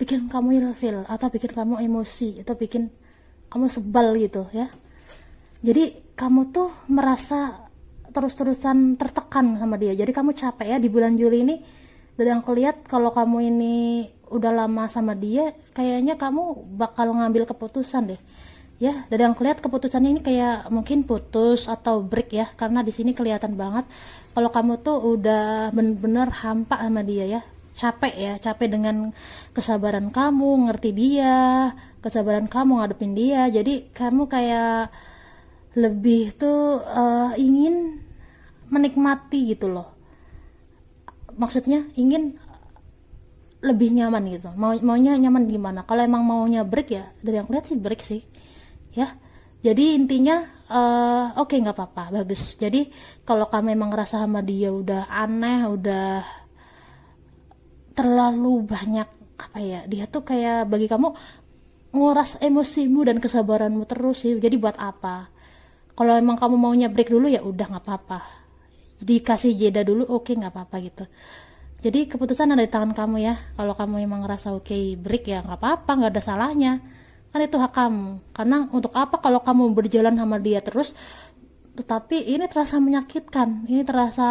Bikin kamu ilfil atau bikin kamu emosi atau bikin kamu sebal gitu ya. Jadi kamu tuh merasa terus-terusan tertekan sama dia. Jadi kamu capek ya di bulan Juli ini. Dari yang aku lihat kalau kamu ini udah lama sama dia, kayaknya kamu bakal ngambil keputusan deh. Ya, dari yang aku lihat keputusannya ini kayak mungkin putus atau break ya. Karena di sini kelihatan banget kalau kamu tuh udah bener-bener hampa sama dia ya. Capek dengan kesabaran kamu ngerti dia, kesabaran kamu ngadepin dia. Jadi kamu kayak lebih tuh ingin menikmati gitu loh, maksudnya ingin lebih nyaman gitu. Maunya nyaman gimana? Kalau emang maunya break ya dari yang lihat sih break sih ya. Jadi intinya oke, nggak apa-apa, bagus. Jadi kalau kamu emang ngerasa sama dia udah aneh, udah terlalu banyak apa ya, dia tuh kayak bagi kamu nguras emosimu dan kesabaranmu terus sih. Jadi buat apa? Kalau emang kamu maunya break dulu ya udah nggak apa-apa, dikasih jeda dulu, oke, nggak apa-apa gitu. Jadi keputusan ada di tangan kamu ya. Kalau kamu emang ngerasa oke break ya nggak apa-apa, nggak ada salahnya, kan itu hak kamu. Karena untuk apa kalau kamu berjalan sama dia terus tetapi ini terasa menyakitkan, ini terasa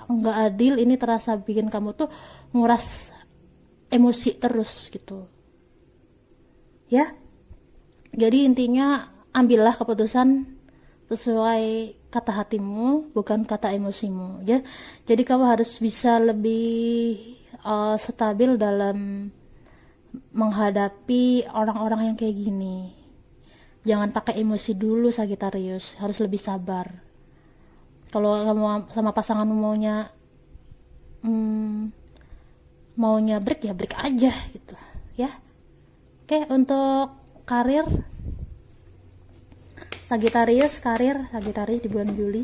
nggak adil, ini terasa bikin kamu tuh nguras emosi terus gitu ya. Jadi intinya ambillah keputusan sesuai kata hatimu, bukan kata emosimu ya. Jadi kamu harus bisa lebih stabil dalam menghadapi orang-orang yang kayak gini. Jangan pakai emosi dulu Sagittarius, harus lebih sabar. Kalau kamu sama pasanganmu maunya break ya break aja gitu ya. Oke, untuk karir Sagittarius di bulan Juli.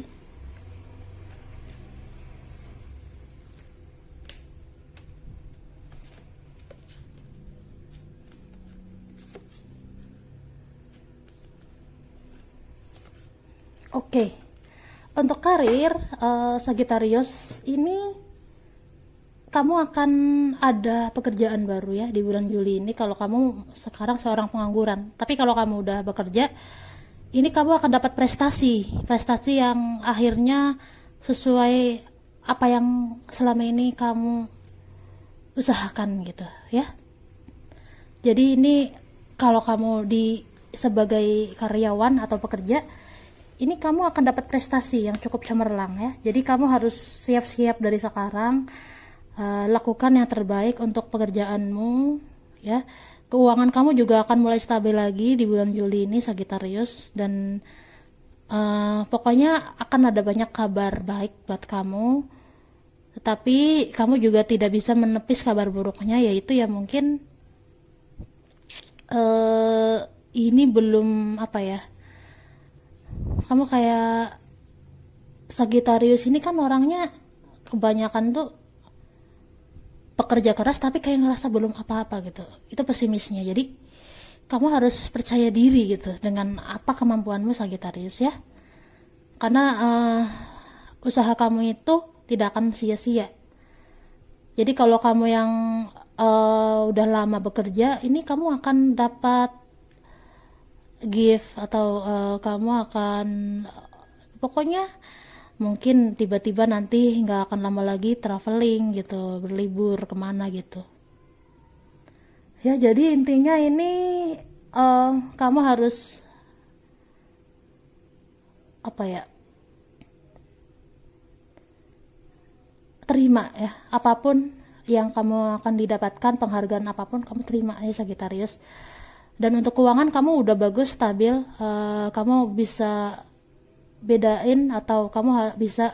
Oke, untuk karir Sagittarius ini kamu akan ada pekerjaan baru ya di bulan Juli ini. Kalau kamu sekarang seorang pengangguran, tapi kalau kamu udah bekerja, ini kamu akan dapat prestasi yang akhirnya sesuai apa yang selama ini kamu usahakan gitu ya. Jadi ini kalau kamu sebagai karyawan atau pekerja, ini kamu akan dapat prestasi yang cukup cemerlang ya. Jadi kamu harus siap-siap dari sekarang, lakukan yang terbaik untuk pekerjaanmu ya. Keuangan kamu juga akan mulai stabil lagi di bulan Juli ini Sagittarius. Dan pokoknya akan ada banyak kabar baik buat kamu. Tetapi kamu juga tidak bisa menepis kabar buruknya, yaitu ya mungkin ini belum apa ya, kamu kayak Sagittarius ini kan orangnya kebanyakan tuh pekerja keras tapi kayak ngerasa belum apa-apa gitu. Itu pesimisnya. Jadi kamu harus percaya diri gitu dengan apa kemampuanmu Sagittarius ya. Karena usaha kamu itu tidak akan sia-sia. Jadi kalau kamu yang udah lama bekerja, ini kamu akan dapat gift atau kamu akan pokoknya mungkin tiba-tiba nanti nggak akan lama lagi traveling gitu, berlibur kemana gitu ya. Jadi intinya ini kamu harus apa ya, terima ya apapun yang kamu akan didapatkan, penghargaan apapun kamu terima ya Sagittarius. Dan untuk keuangan kamu udah bagus, stabil, kamu bisa bedain atau kamu bisa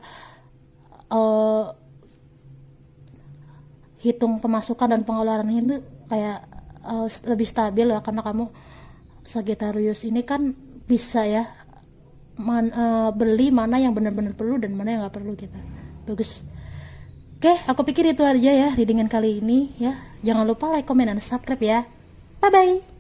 hitung pemasukan dan pengeluaran itu kayak lebih stabil ya, karena kamu Sagittarius ini kan bisa ya beli mana yang benar-benar perlu dan mana yang nggak perlu gitu. Bagus. Oke, aku pikir itu aja ya readingan kali ini ya. Jangan lupa like, comment, dan subscribe ya. Bye bye.